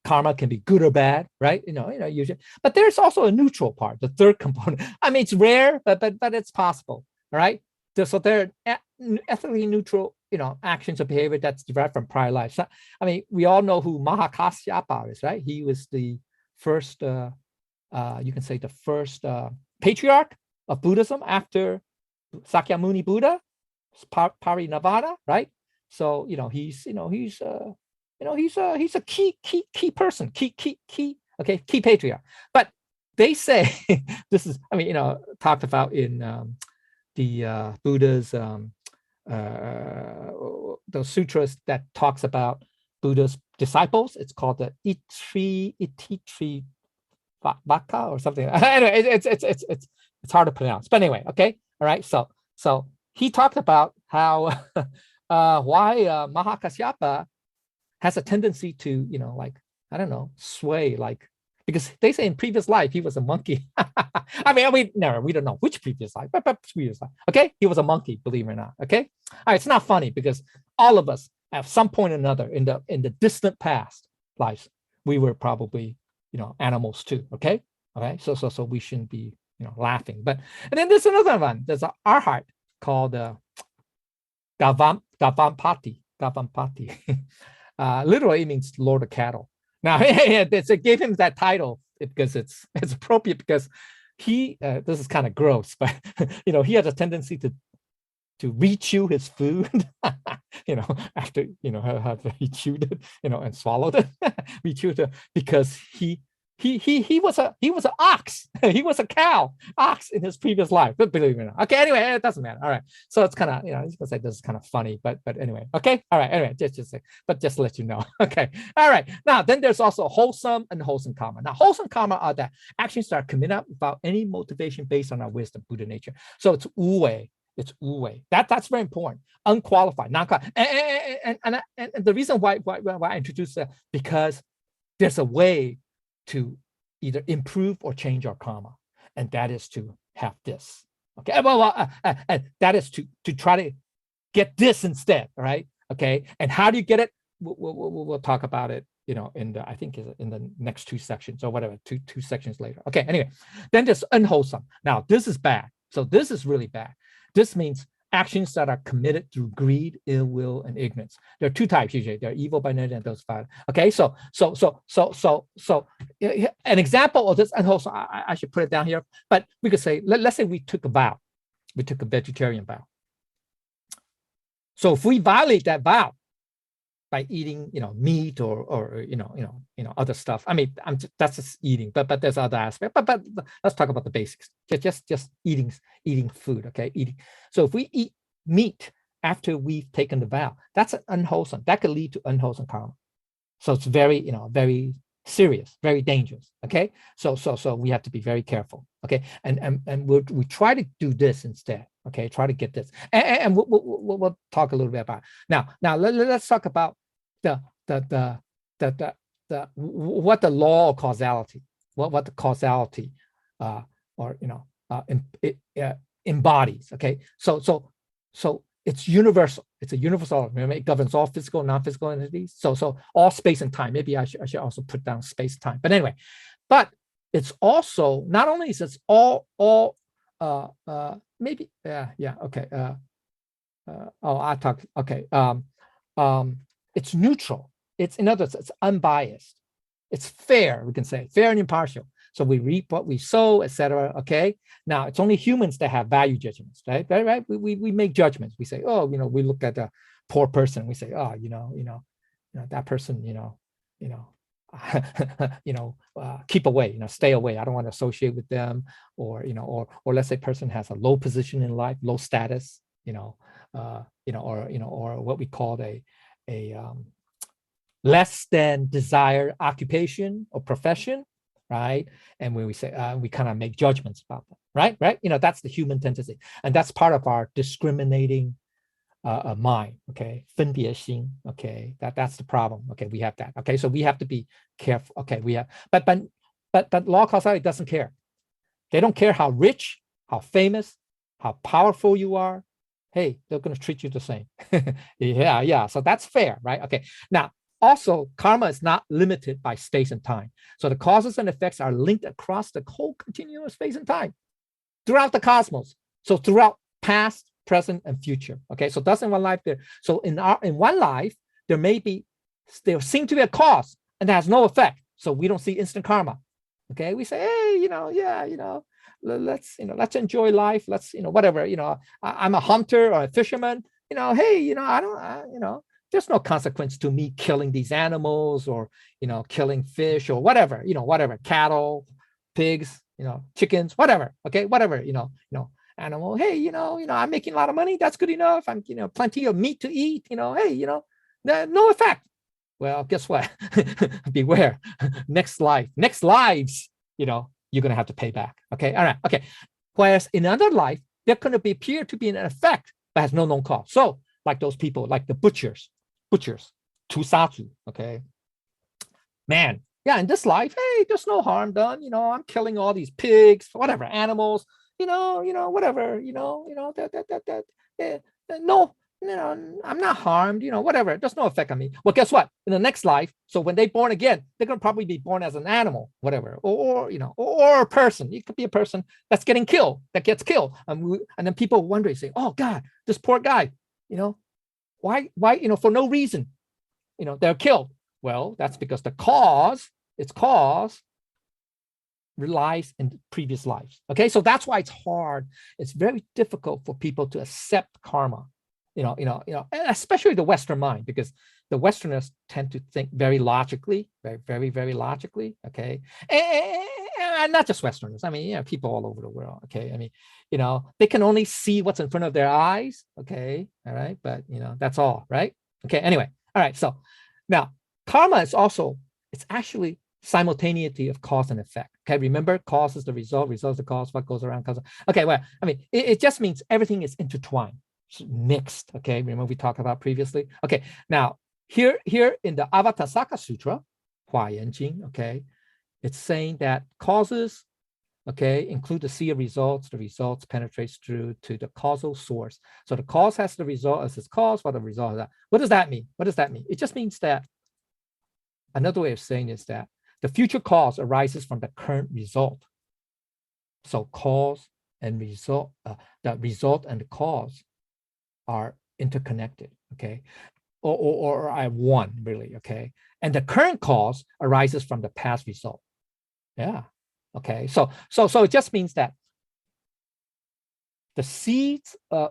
karma can be good or bad, right? Usually, but there's also a neutral part, the third component. I mean, it's rare, but it's possible. All right. So there are ethically neutral, actions or behavior that's derived from prior lives. So, I mean, we all know who Mahakasyapa is, right? He was the first, you can say the first patriarch of Buddhism after Sakyamuni Buddha, Parinirvana, right? So he's a key person, key patriarch. But they say this is, I mean, talked about in the Buddha's the sutras that talks about Buddha's disciples. It's called the Ititri Vaka or something. Anyway, it's hard to pronounce. But anyway, okay, all right. So he talked about how why Mahakasyapa has a tendency to, like, I don't know, sway, like, because they say in previous life he was a monkey. I mean, we don't know which previous life, but previous life. Okay, he was a monkey, believe it or not. Okay, all right. It's not funny because all of us at some point or another in the distant past lives, we were probably, animals too. Okay, so we shouldn't be, laughing. And then there's another one. There's an arhat called Gavampati. Literally, it means Lord of Cattle. Now, it gave him that title because it's appropriate because he, this is kind of gross, but he has a tendency to rechew his food, after he chewed it, and swallowed it, rechewed it, because he was an ox. He was a ox in his previous life. But believe it or not. Okay, anyway, it doesn't matter. All right. So it's kind of, I was gonna say this is kind of funny, but anyway. Okay. All right. Anyway, just to let you know. Okay. All right. Now, then there's also wholesome and wholesome karma. Now, wholesome karma are the actions that are committed without any motivation based on our wisdom, Buddha nature. So it's wu-wei. It's wu-wei. That's very important. Unqualified, non-qualified. And the reason why I introduced that, because there's a way to either improve or change our karma, and that is to have this. Okay, and that is to try to get this instead. All right. Okay, and how do you get it? We'll talk about it. In the, I think in the next two sections or whatever, two sections later. Okay. Anyway, then there's unwholesome. Now this is bad. So this is really bad. This means actions that are committed through greed, ill will, and ignorance. There are two types usually. There are evil by nature and those five. Okay, so an example of this unwholesome, I should put it down here, but we could say, let's say we took a vow. We took a vegetarian vow. So if we violate that vow by eating, meat or other stuff. I mean, that's just eating, but there's other aspects. But let's talk about the basics. Just eating food. Okay, eating. So if we eat meat after we've taken the vow, that's unwholesome. That could lead to unwholesome karma. So it's very, very serious, very dangerous. Okay, so we have to be very careful. Okay, and we try to do this instead. Okay, try to get this, and we'll talk a little bit about it. Now let's talk about what the law of causality, what the causality embodies. Okay, so it's universal. It's a universal. Remember, it governs all physical and non-physical entities. So all space and time. Maybe I should also put down space time. But anyway, but it's also not only is it's all maybe okay. I talk okay. It's neutral. It's, in other words, it's unbiased. It's fair, we can say, fair and impartial. So we reap what we sow, etc. Okay. Now it's only humans that have value judgments, right? Right. We make judgments. We say, oh, we look at a poor person. We say, oh, that person, keep away, stay away. I don't want to associate with them, or let's say person has a low position in life, low status, or what we call a less than desired occupation or profession, right? And when we say we kind of make judgments about them, right? That's the human tendency, and that's part of our discriminating mind. Okay, 分别心. Okay, that's the problem. Okay, we have that. Okay, so we have to be careful. Okay, we have, but law causality doesn't care. They don't care how rich, how famous, how powerful you are. Hey, they're going to treat you the same. yeah. So that's fair, right? Okay. Now, also, karma is not limited by space and time. So the causes and effects are linked across the whole continuum of space and time throughout the cosmos. So throughout past, present, and future. Okay. So that's in one life there. So in one life, there seem to be a cause and that has no effect. So we don't see instant karma. Okay. We say, hey, let's enjoy life. Let's, whatever, I'm a hunter or a fisherman, hey, there's no consequence to me killing these animals or, killing fish or whatever, whatever, cattle, pigs, chickens, whatever. Okay. Whatever, animal. Hey, I'm making a lot of money. That's good enough. I'm, plenty of meat to eat, hey, no effect. Well, guess what? Beware. Next lives, you're going to have to pay back. Okay. All right. Okay. Whereas in another life, they're going to appear to be an effect, but has no known cause. So like those people, like the butchers, tusatu. Okay. Man. Yeah. In this life, hey, there's no harm done. I'm killing all these pigs, whatever, animals, whatever, no, I'm not harmed, whatever. There's no effect on me. Well, guess what? In the next life, so when they're born again, they're going to probably be born as an animal, whatever, or a person. It could be a person that's getting killed, that gets killed. And then people wondering, say, oh God, this poor guy, why, for no reason, they're killed. Well, that's because its cause relies in previous lives. Okay, so that's why it's hard. It's very difficult for people to accept karma. Especially the Western mind, because the Westerners tend to think very logically, very, very logically. Okay, and not just Westerners. I mean, people all over the world. Okay, I mean, they can only see what's in front of their eyes. Okay, all right, but that's all, right? Okay, anyway, all right. So now, karma is also, it's actually simultaneity of cause and effect. Okay, remember, cause is the result, result is the cause, what goes around cause. Okay, well, I mean, it just means everything is intertwined, mixed. Okay, remember we talked about previously. Okay, now here in the Avatasaka Sutra, Hua Yan Jing, okay, it's saying that causes, okay, include the sea of results. The results penetrates through to the causal source. So the cause has the result as its cause, what the result is that. What does that mean? What does that mean? It just means that, another way of saying is that the future cause arises from the current result. So cause and result, the result and the cause are interconnected, okay? Or are one, really, okay? And the current cause arises from the past result. Yeah, okay. So it just means that the seeds, the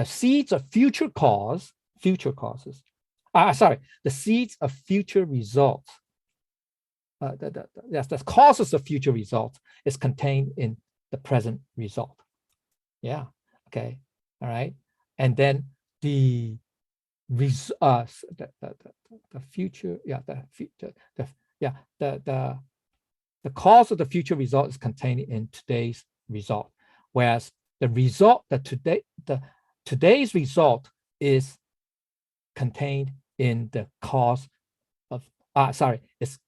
seeds of future causes, the seeds of future results, the causes of future results is contained in the present result. Yeah, okay, all right. And then the future, the cause of the future result is contained in today's result, whereas the result today's result is contained in the cause of it's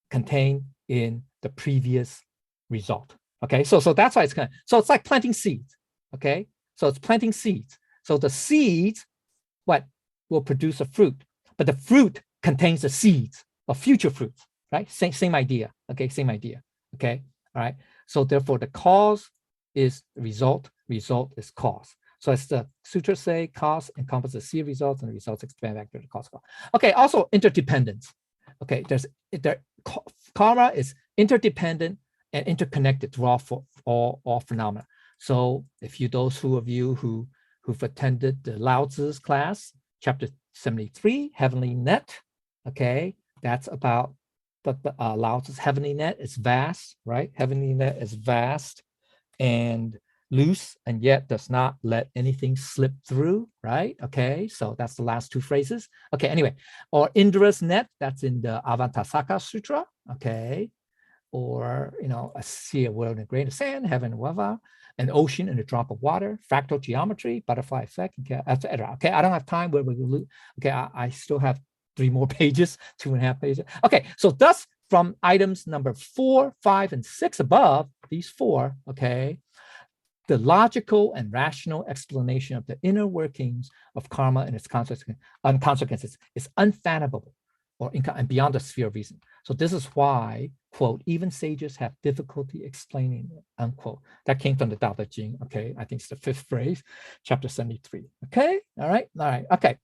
contained in the previous result. Okay, so that's why so it's like planting seeds. Okay, so it's planting seeds. So the seeds, what will produce a fruit, but the fruit contains the seeds of future fruits, right? Same idea. Okay, same idea. Okay, all right. So therefore, the cause is result is cause. So as the sutras say, cause encompasses sea results, and the results expand back to the cause. Okay, also interdependence. Okay, karma is interdependent and interconnected through all phenomena. So if those of you who've attended the Lao Tzu's class, chapter 73, heavenly net. Okay, that's about the Laozi's heavenly net is vast, right? Heavenly net is vast and loose, and yet does not let anything slip through, right? Okay, so that's the last two phrases. Okay, anyway, or Indra's net, that's in the Avantasaka Sutra, okay? Or, a sea, a world in a grain of sand, heaven, whatever, an ocean and a drop of water, fractal geometry, butterfly effect, etc. Okay, I don't have time where we will, okay, I still have 3 more pages, 2.5 pages. Okay, so thus from items number 4, 5, and 6 above, these 4, okay, the logical and rational explanation of the inner workings of karma and its consequences is unfathomable and beyond the sphere of reason. So this is why, quote, even sages have difficulty explaining it, unquote. That came from the Tao Te Ching, okay? I think it's the 5th phrase, chapter 73, okay? All right, okay.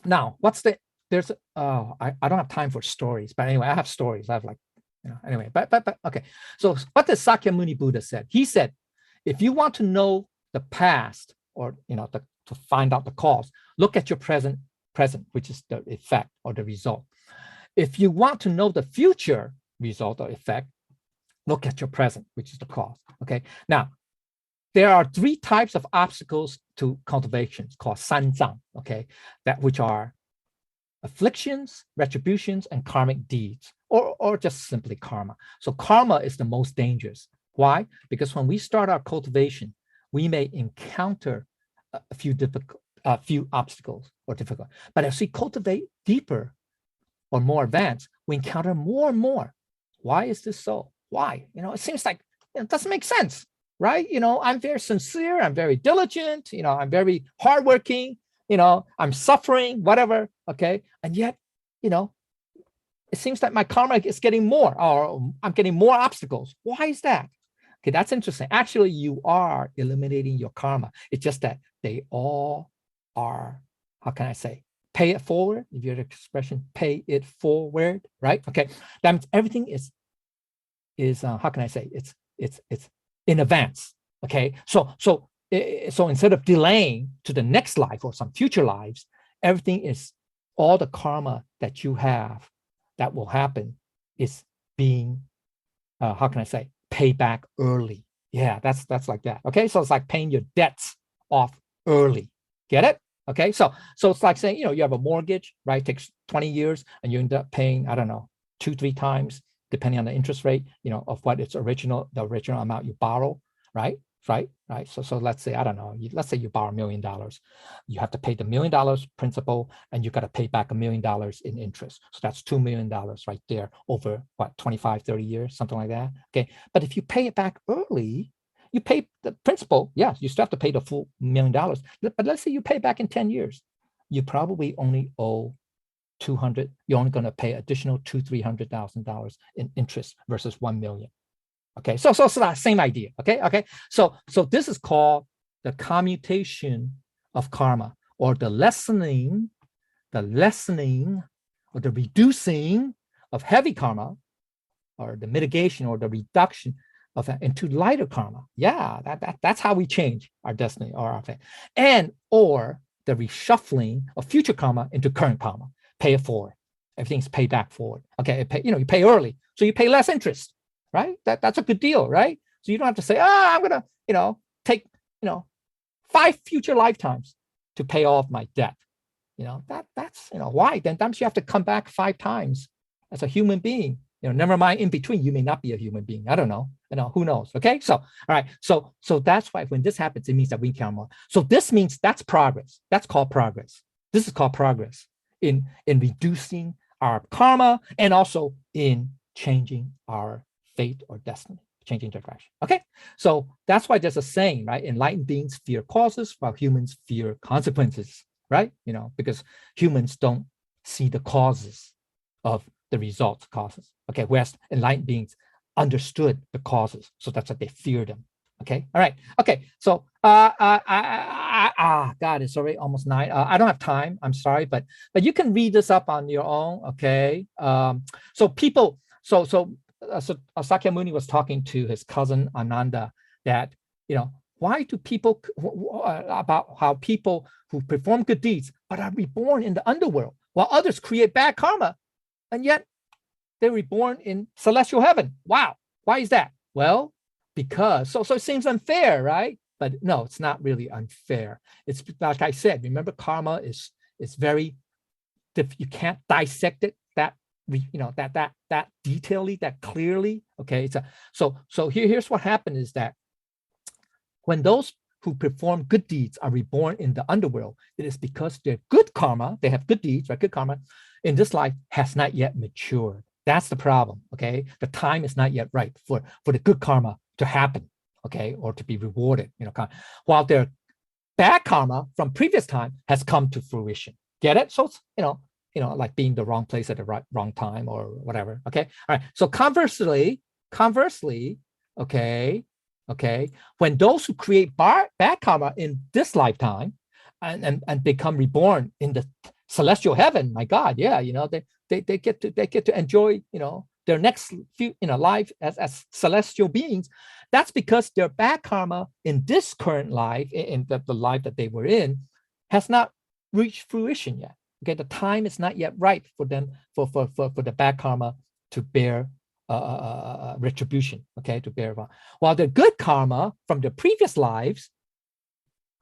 Now, I don't have time for stories, but anyway, I have stories. I have anyway, but okay. So what does Sakyamuni Buddha said? He said, if you want to know the past or, to find out the cause, look at your present, which is the effect or the result. If you want to know the future result or effect, look at your present, which is the cause, okay? Now, there are 3 types of obstacles to cultivations called sanzang, okay? Which are afflictions, retributions, and karmic deeds, or just simply karma. So karma is the most dangerous. Why? Because when we start our cultivation, we may encounter a few obstacles or difficult. But as we cultivate deeper or more advanced, we encounter more and more. Why is this so? Why? It seems like it doesn't make sense, right? I'm very sincere, I'm very diligent, I'm very hardworking, I'm suffering, whatever, okay? And yet, it seems that my karma is getting more, or I'm getting more obstacles. Why is that? Okay, that's interesting. Actually, you are eliminating your karma. It's just that they all are, how can I say, pay it forward. If you have the expression, pay it forward, right? Okay, that means everything is how can I say, it's in advance. Okay, so instead of delaying to the next life or some future lives, everything is, all the karma that you have that will happen is being, how can I say, paid back early. Yeah, that's like that. Okay, so it's like paying your debts off early. Get it? Okay, so it's like saying, you have a mortgage, right? It takes 20 years and you end up paying, I don't know, 2-3 times, depending on the interest rate, of what the original amount you borrow, right? Right. So let's say, I don't know, let's say you borrow $1 million. You have to pay the $1 million principal, and you got to pay back $1 million in interest. So that's $2 million right there over what, 25, 30 years, something like that. Okay. But if you pay it back early, you pay the principal. Yeah, you still have to pay the full $1 million. But let's say you pay back in 10 years, you probably only owe 200. You're only going to pay additional $200,000-$300,000 in interest versus 1 million. Okay, so that same idea. Okay. So this is called the commutation of karma, or the lessening, or the reducing of heavy karma, or the mitigation or the reduction of into lighter karma. Yeah, that's how we change our destiny or our fate, or the reshuffling of future karma into current karma. Pay it forward. Everything's paid back forward. Okay, you pay early, so you pay less interest. Right? That's a good deal, right? So you don't have to say, I'm gonna, take, 5 future lifetimes to pay off my debt. That's why? Then you have to come back 5 times as a human being. Never mind in between, you may not be a human being. I don't know. Who knows? Okay. So all right. So that's why when this happens, it means that we count more. So this means that's progress. That's called progress. This is called progress in reducing our karma and also in changing our fate or destiny, changing direction. Okay, so that's why there's a saying, right? Enlightened beings fear causes while humans fear consequences, right? Because humans don't see the causes of the results causes. Okay, whereas enlightened beings understood the causes, so that's why they fear them. Okay, all right. Okay, so God, it's already almost 9. I don't have time. I'm sorry, but you can read this up on your own. Okay, so people, so Sakyamuni was talking to his cousin Ananda that, why do people, about how people who perform good deeds but are reborn in the underworld, while others create bad karma, and yet they're reborn in celestial heaven. Wow. Why is that? Well, because, so it seems unfair, right? But no, it's not really unfair. It's like I said, remember, karma is very, you can't dissect it that detailedly, that clearly. Okay, so here's what happened is that when those who perform good deeds are reborn in the underworld, it is because their good karma, they have good deeds, right? Good karma in this life has not yet matured. That's the problem. Okay, the time is not yet right for the good karma to happen. Okay, or to be rewarded. While their bad karma from previous time has come to fruition. Get it? So it's, like being the wrong place at the wrong time or whatever. Okay. All right. So conversely, okay, when those who create bad karma in this lifetime and become reborn in the celestial heaven, my God, yeah, they get to enjoy, their next few, life as celestial beings. That's because their bad karma in this current life, in the life that they were in, has not reached fruition yet. Okay, the time is not yet right for them for the bad karma to bear retribution. Okay, to bear, while the good karma from the previous lives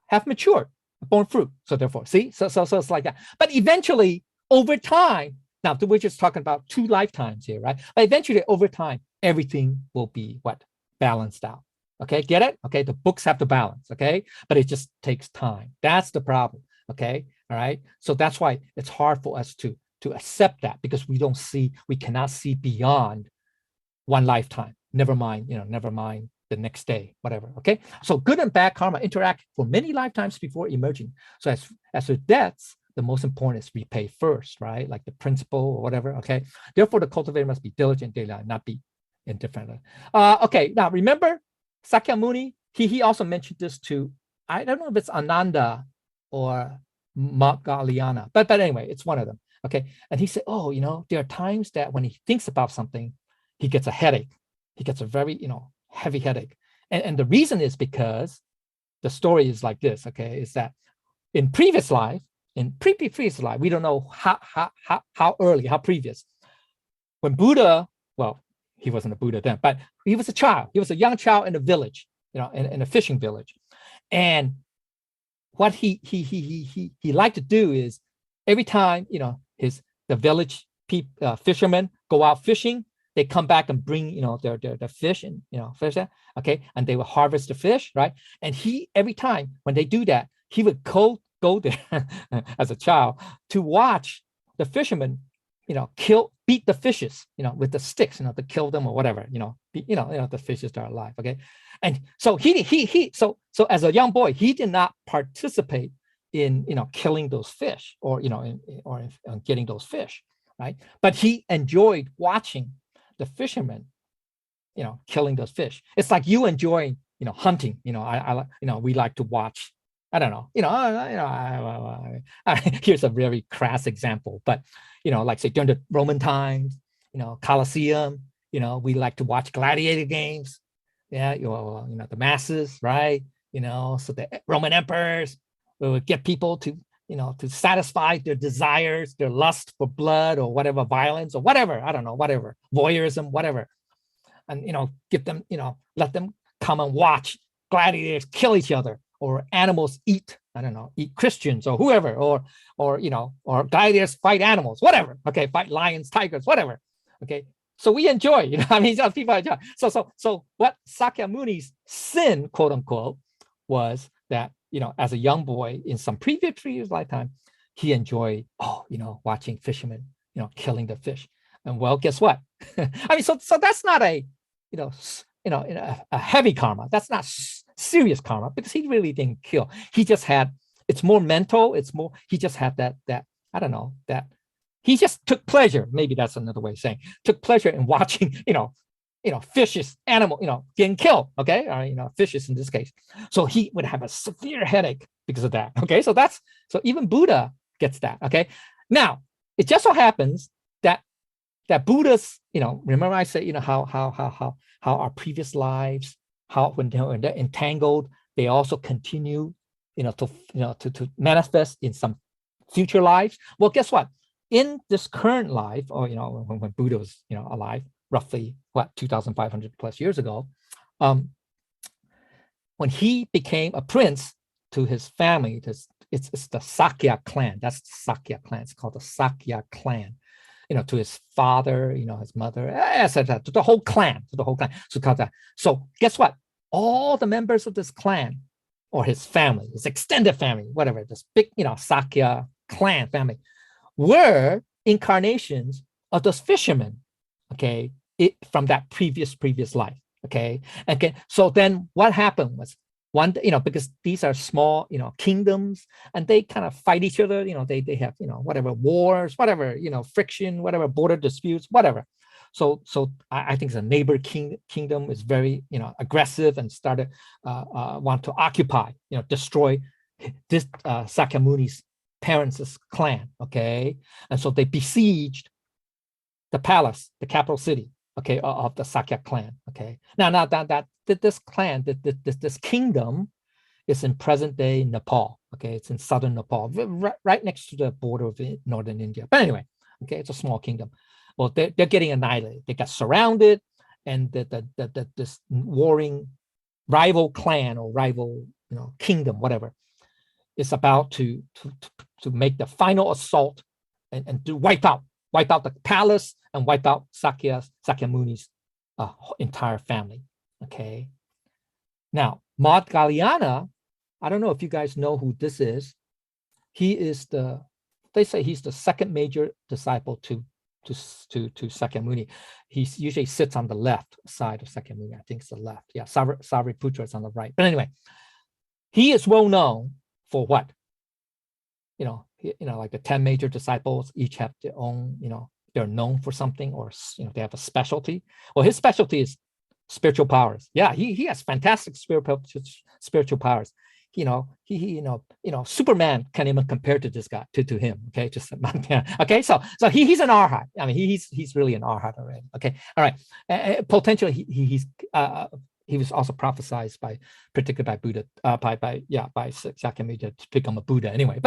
have matured, borne fruit. So therefore, see, so it's like that. But eventually, over time, now we're just talking about 2 lifetimes here, right? But eventually, over time, everything will be what? Balanced out. Okay, get it? Okay, the books have to balance. Okay, but it just takes time. That's the problem. Okay, all right. So that's why it's hard for us to accept that, because we cannot see beyond one lifetime. Never mind, never mind the next day, whatever. Okay, so good and bad karma interact for many lifetimes before emerging. So as with debts, the most important is repay first, right? Like the principal or whatever. Okay, therefore the cultivator must be diligent daily, not be indifferent. Okay, now remember Sakyamuni, he also mentioned this to, I don't know if it's Ananda or Moggallana, but anyway, it's one of them. Okay, and he said, oh, there are times that when he thinks about something, he gets a headache. He gets a very, heavy headache. And the reason is because the story is like this, okay, is that in previous life, we don't know how early, how previous, when Buddha, well, he wasn't a Buddha then, but he was a child. He was a young child in a village, in a fishing village. And what he liked to do is every time, the village fishermen go out fishing, they come back and bring, their fish and, fish, okay, and they will harvest the fish, right? And every time when they do that, he would go there as a child to watch the fishermen, beat the fishes, with the sticks, to kill them or whatever, the fishes that are alive, okay? And so so as a young boy, he did not participate in, killing those fish or, in getting those fish, right? But he enjoyed watching the fishermen, killing those fish. It's like you enjoying, hunting. We like to watch. I don't know. Here's a very crass example, but like say during the Roman times, Colosseum, we like to watch gladiator games. Yeah, the masses, right? So the Roman emperors would get people to to satisfy their desires, their lust for blood or whatever, violence or whatever, I don't know, whatever, voyeurism, whatever. And, give them, let them come and watch gladiators kill each other, or animals eat, I don't know, eat Christians or whoever, or gladiators fight animals, whatever. Okay, fight lions, tigers, whatever. Okay, so we enjoy, people enjoy. So what Sakyamuni's sin, quote unquote, was that, as a young boy in some previous lifetime, he enjoyed, watching fishermen, killing the fish. And well, guess what? So that's not a, a heavy karma. That's not serious karma, because he really didn't kill. He just had, it's more mental. It's more, he just had that I don't know, that he just took pleasure. Maybe that's another way of saying, took pleasure in watching, fishes, animal, getting killed. Okay, or fishes in this case. So he would have a severe headache because of that. Okay, so even Buddha gets that. Okay, now it just so happens that Buddha's, remember I said, how our previous lives, how when they're entangled, they also continue, to manifest in some future lives. Well, guess what? In this current life, or when Buddha was alive, roughly 2,500 plus years ago, when he became a prince to his family, it's the Sakya clan. That's the Sakya clan. It's called the Sakya clan. To his father, his mother, etc. To the whole clan, So guess what? All the members of this clan, or his family, his extended family, whatever, this big, Sakya clan family, were incarnations of those fishermen, okay, from that previous life, okay. So then what happened was one, because these are small, kingdoms, and they kind of fight each other, they have, whatever wars, whatever, friction, whatever border disputes, whatever. So I think the neighbor kingdom is very, aggressive and started want to occupy, destroy this Sakyamuni's parents' clan, okay? And so they besieged the palace, the capital city, okay, of the Sakya clan, okay? Now that this clan, this kingdom is in present-day Nepal, okay? It's in southern Nepal, right next to the border of northern India. But anyway, okay, it's a small kingdom. Well, they're getting annihilated. They got surrounded, and this warring rival clan or rival, kingdom, whatever, is about to make the final assault and to wipe out the palace and wipe out Sakyamuni's entire family. Okay. Now, Maudgalyana, I don't know if you guys know who this is. He is they say he's the second major disciple to Sakyamuni. He usually sits on the left side of Sakyamuni. I think it's the left. Yeah, Sariputra is on the right. But anyway, he is well known for what? Like the 10 major disciples each have their own, they're known for something, or they have a specialty. Well, his specialty is spiritual powers. Yeah, he has fantastic spiritual powers. Superman can't even compare to this guy, to him. Okay, just okay. So he's an arhat. I mean, he's really an arhat already. Okay, all right. Potentially, he was also prophesied particularly by Buddha, by Sakyamuni to become a Buddha. Anyway,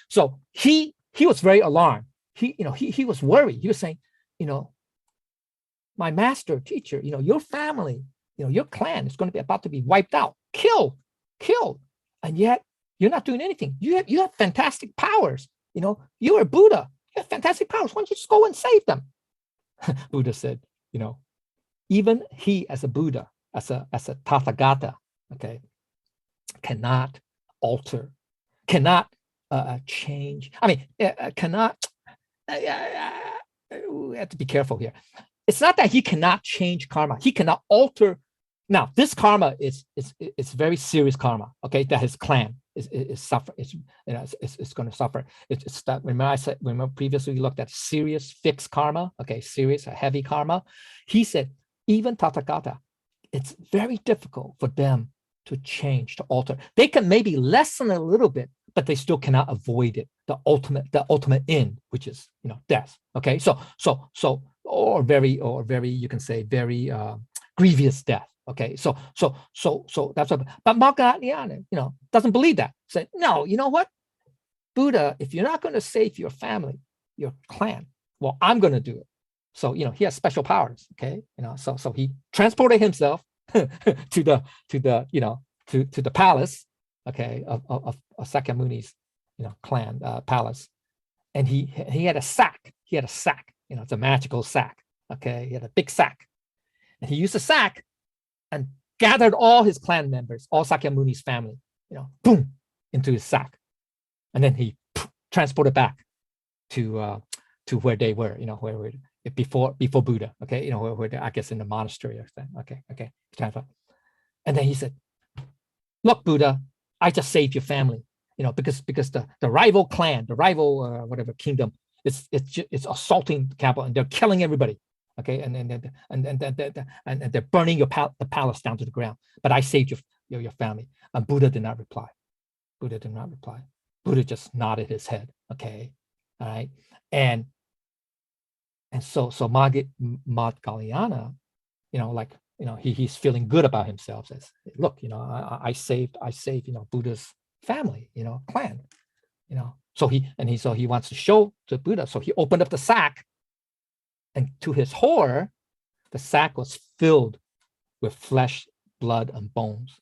so he was very alarmed. He was worried. He was saying, my master teacher, your family, your clan is going to be about to be wiped out, killed, and yet you're not doing anything. You have fantastic powers. You're a Buddha. You have fantastic powers. Why don't you just go and save them? Buddha said, even he as a Buddha, as a Tathagata, okay, cannot alter, cannot change. I mean, cannot. We have to be careful here. It's not that he cannot change karma. He cannot alter. Now, this karma is very serious karma. Okay, that his clan is suffer. It's going to suffer. It's that. Remember previously we looked at serious fixed karma. Okay, serious heavy karma. He said even Tathagata, it's very difficult for them to change, to alter. They can maybe lessen a little bit, but they still cannot avoid it. The ultimate end, which is death. Okay, so or very you can say very grievous death. Okay, so that's what. But Maudgalyana, doesn't believe that. Said, no, you know what, Buddha, if you're not going to save your family, your clan, well, I'm going to do it. So he has special powers. Okay, so he transported himself to the palace. Okay, of Sakyamuni's clan palace, and he had a sack. It's a magical sack. Okay, he had a big sack, and he used the sack and gathered all his clan members, all Sakyamuni's family, boom, into his sack, and then he transported back to where they were, where before Buddha. Okay, where I guess in the monastery or something. Okay, and then he said, "Look, Buddha, I just saved your family, because the rival clan, the rival whatever kingdom, it's assaulting the capital and they're killing everybody. Okay, and they're burning the palace down to the ground. But I saved your family." And Buddha did not reply. Buddha just nodded his head. Okay, all right, and so Maudgalyana, he's feeling good about himself. Says, look, I saved, Buddha's family, clan, So he wants to show to Buddha. So he opened up the sack, and to his horror, the sack was filled with flesh, blood, and bones.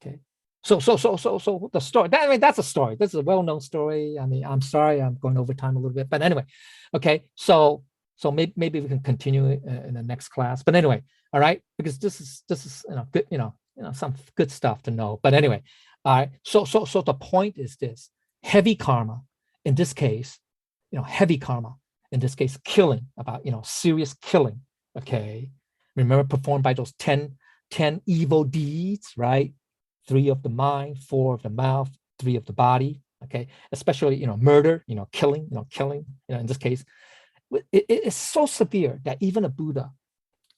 Okay. So the story. That's a story. This is a well-known story. I'm sorry, I'm going over time a little bit, but anyway, okay. So maybe we can continue in the next class. But anyway, all right, because this is good, some good stuff to know. But anyway, all right. So the point is this: heavy karma, in this case, heavy karma, in this case, killing, about serious killing. Okay, remember, performed by those 10 evil deeds, right? 3 of the mind, 4 of the mouth, 3 of the body. Okay, especially murder, killing, in this case, it is so severe that even a Buddha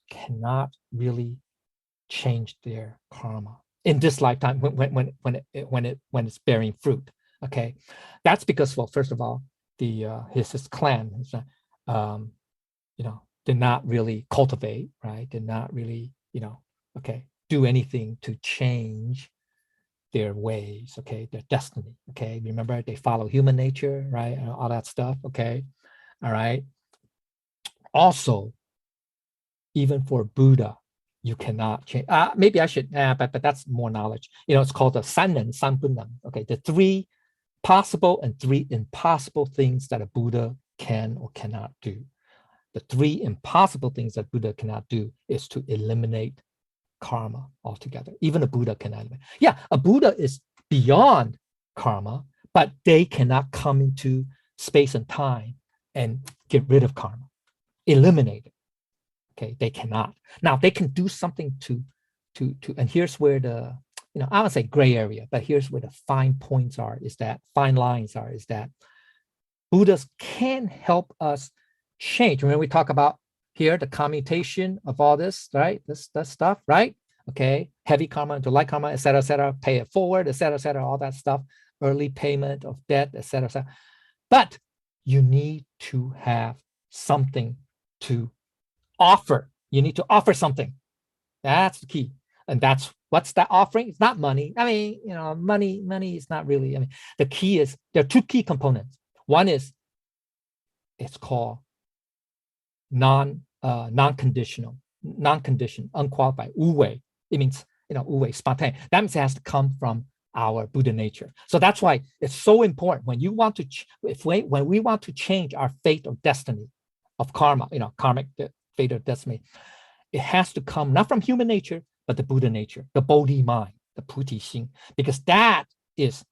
cannot really change their karma in this lifetime when it's bearing fruit. Okay, that's because, well, first of all, his clan, did not really cultivate, right? Did not really, do anything to change their ways, okay, their destiny, okay. Remember, they follow human nature, right, and all that stuff, okay, all right. Also, even for Buddha, you cannot change. Maybe I should, but that's more knowledge. It's called the Sannan Sampunam, okay, the 3 possible and 3 impossible things that a Buddha can or cannot do. The 3 impossible things that Buddha cannot do is to eliminate karma altogether. Even a Buddha cannot eliminate. Yeah, a Buddha is beyond karma, but they cannot come into space and time and get rid of karma, eliminate it. Okay, they cannot. Now they can do something to, and here's where the, I would say gray area, but here's where the fine points are, is that fine lines are, is that Buddhas can help us change. Remember, we talk about here the commutation of all this, right? This stuff, right? Okay, heavy karma into light karma, etc., pay it forward, etc., all that stuff, early payment of debt, etc. But you need to have something to offer. You need to offer something. That's the key. And that's, what's that offering? It's not money. Money is not really, the key is, there are 2 key components. One is, it's called non-conditional, unqualified, wu wei. It means, wu wei, spontaneous. That means it has to come from our Buddha nature. So that's why it's so important when you want to, when we want to change our fate or destiny of karma, karmic fate or destiny, it has to come not from human nature, but the Buddha nature, the Bodhi mind, the Puti Xing, because that is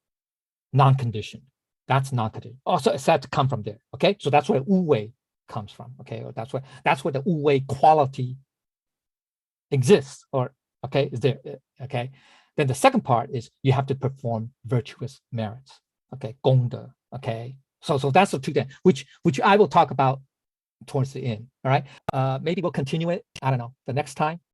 non-conditioned. That's non-conditioned. Also, it's had to come from there. Okay, so that's where wu wei comes from. Okay, or that's where the wu wei quality exists, or okay, is there. Okay, then the second part is you have to perform virtuous merits. Okay, gongde. Okay, so that's the 2 things which I will talk about towards the end. All right, maybe we'll continue it, I don't know, the next time.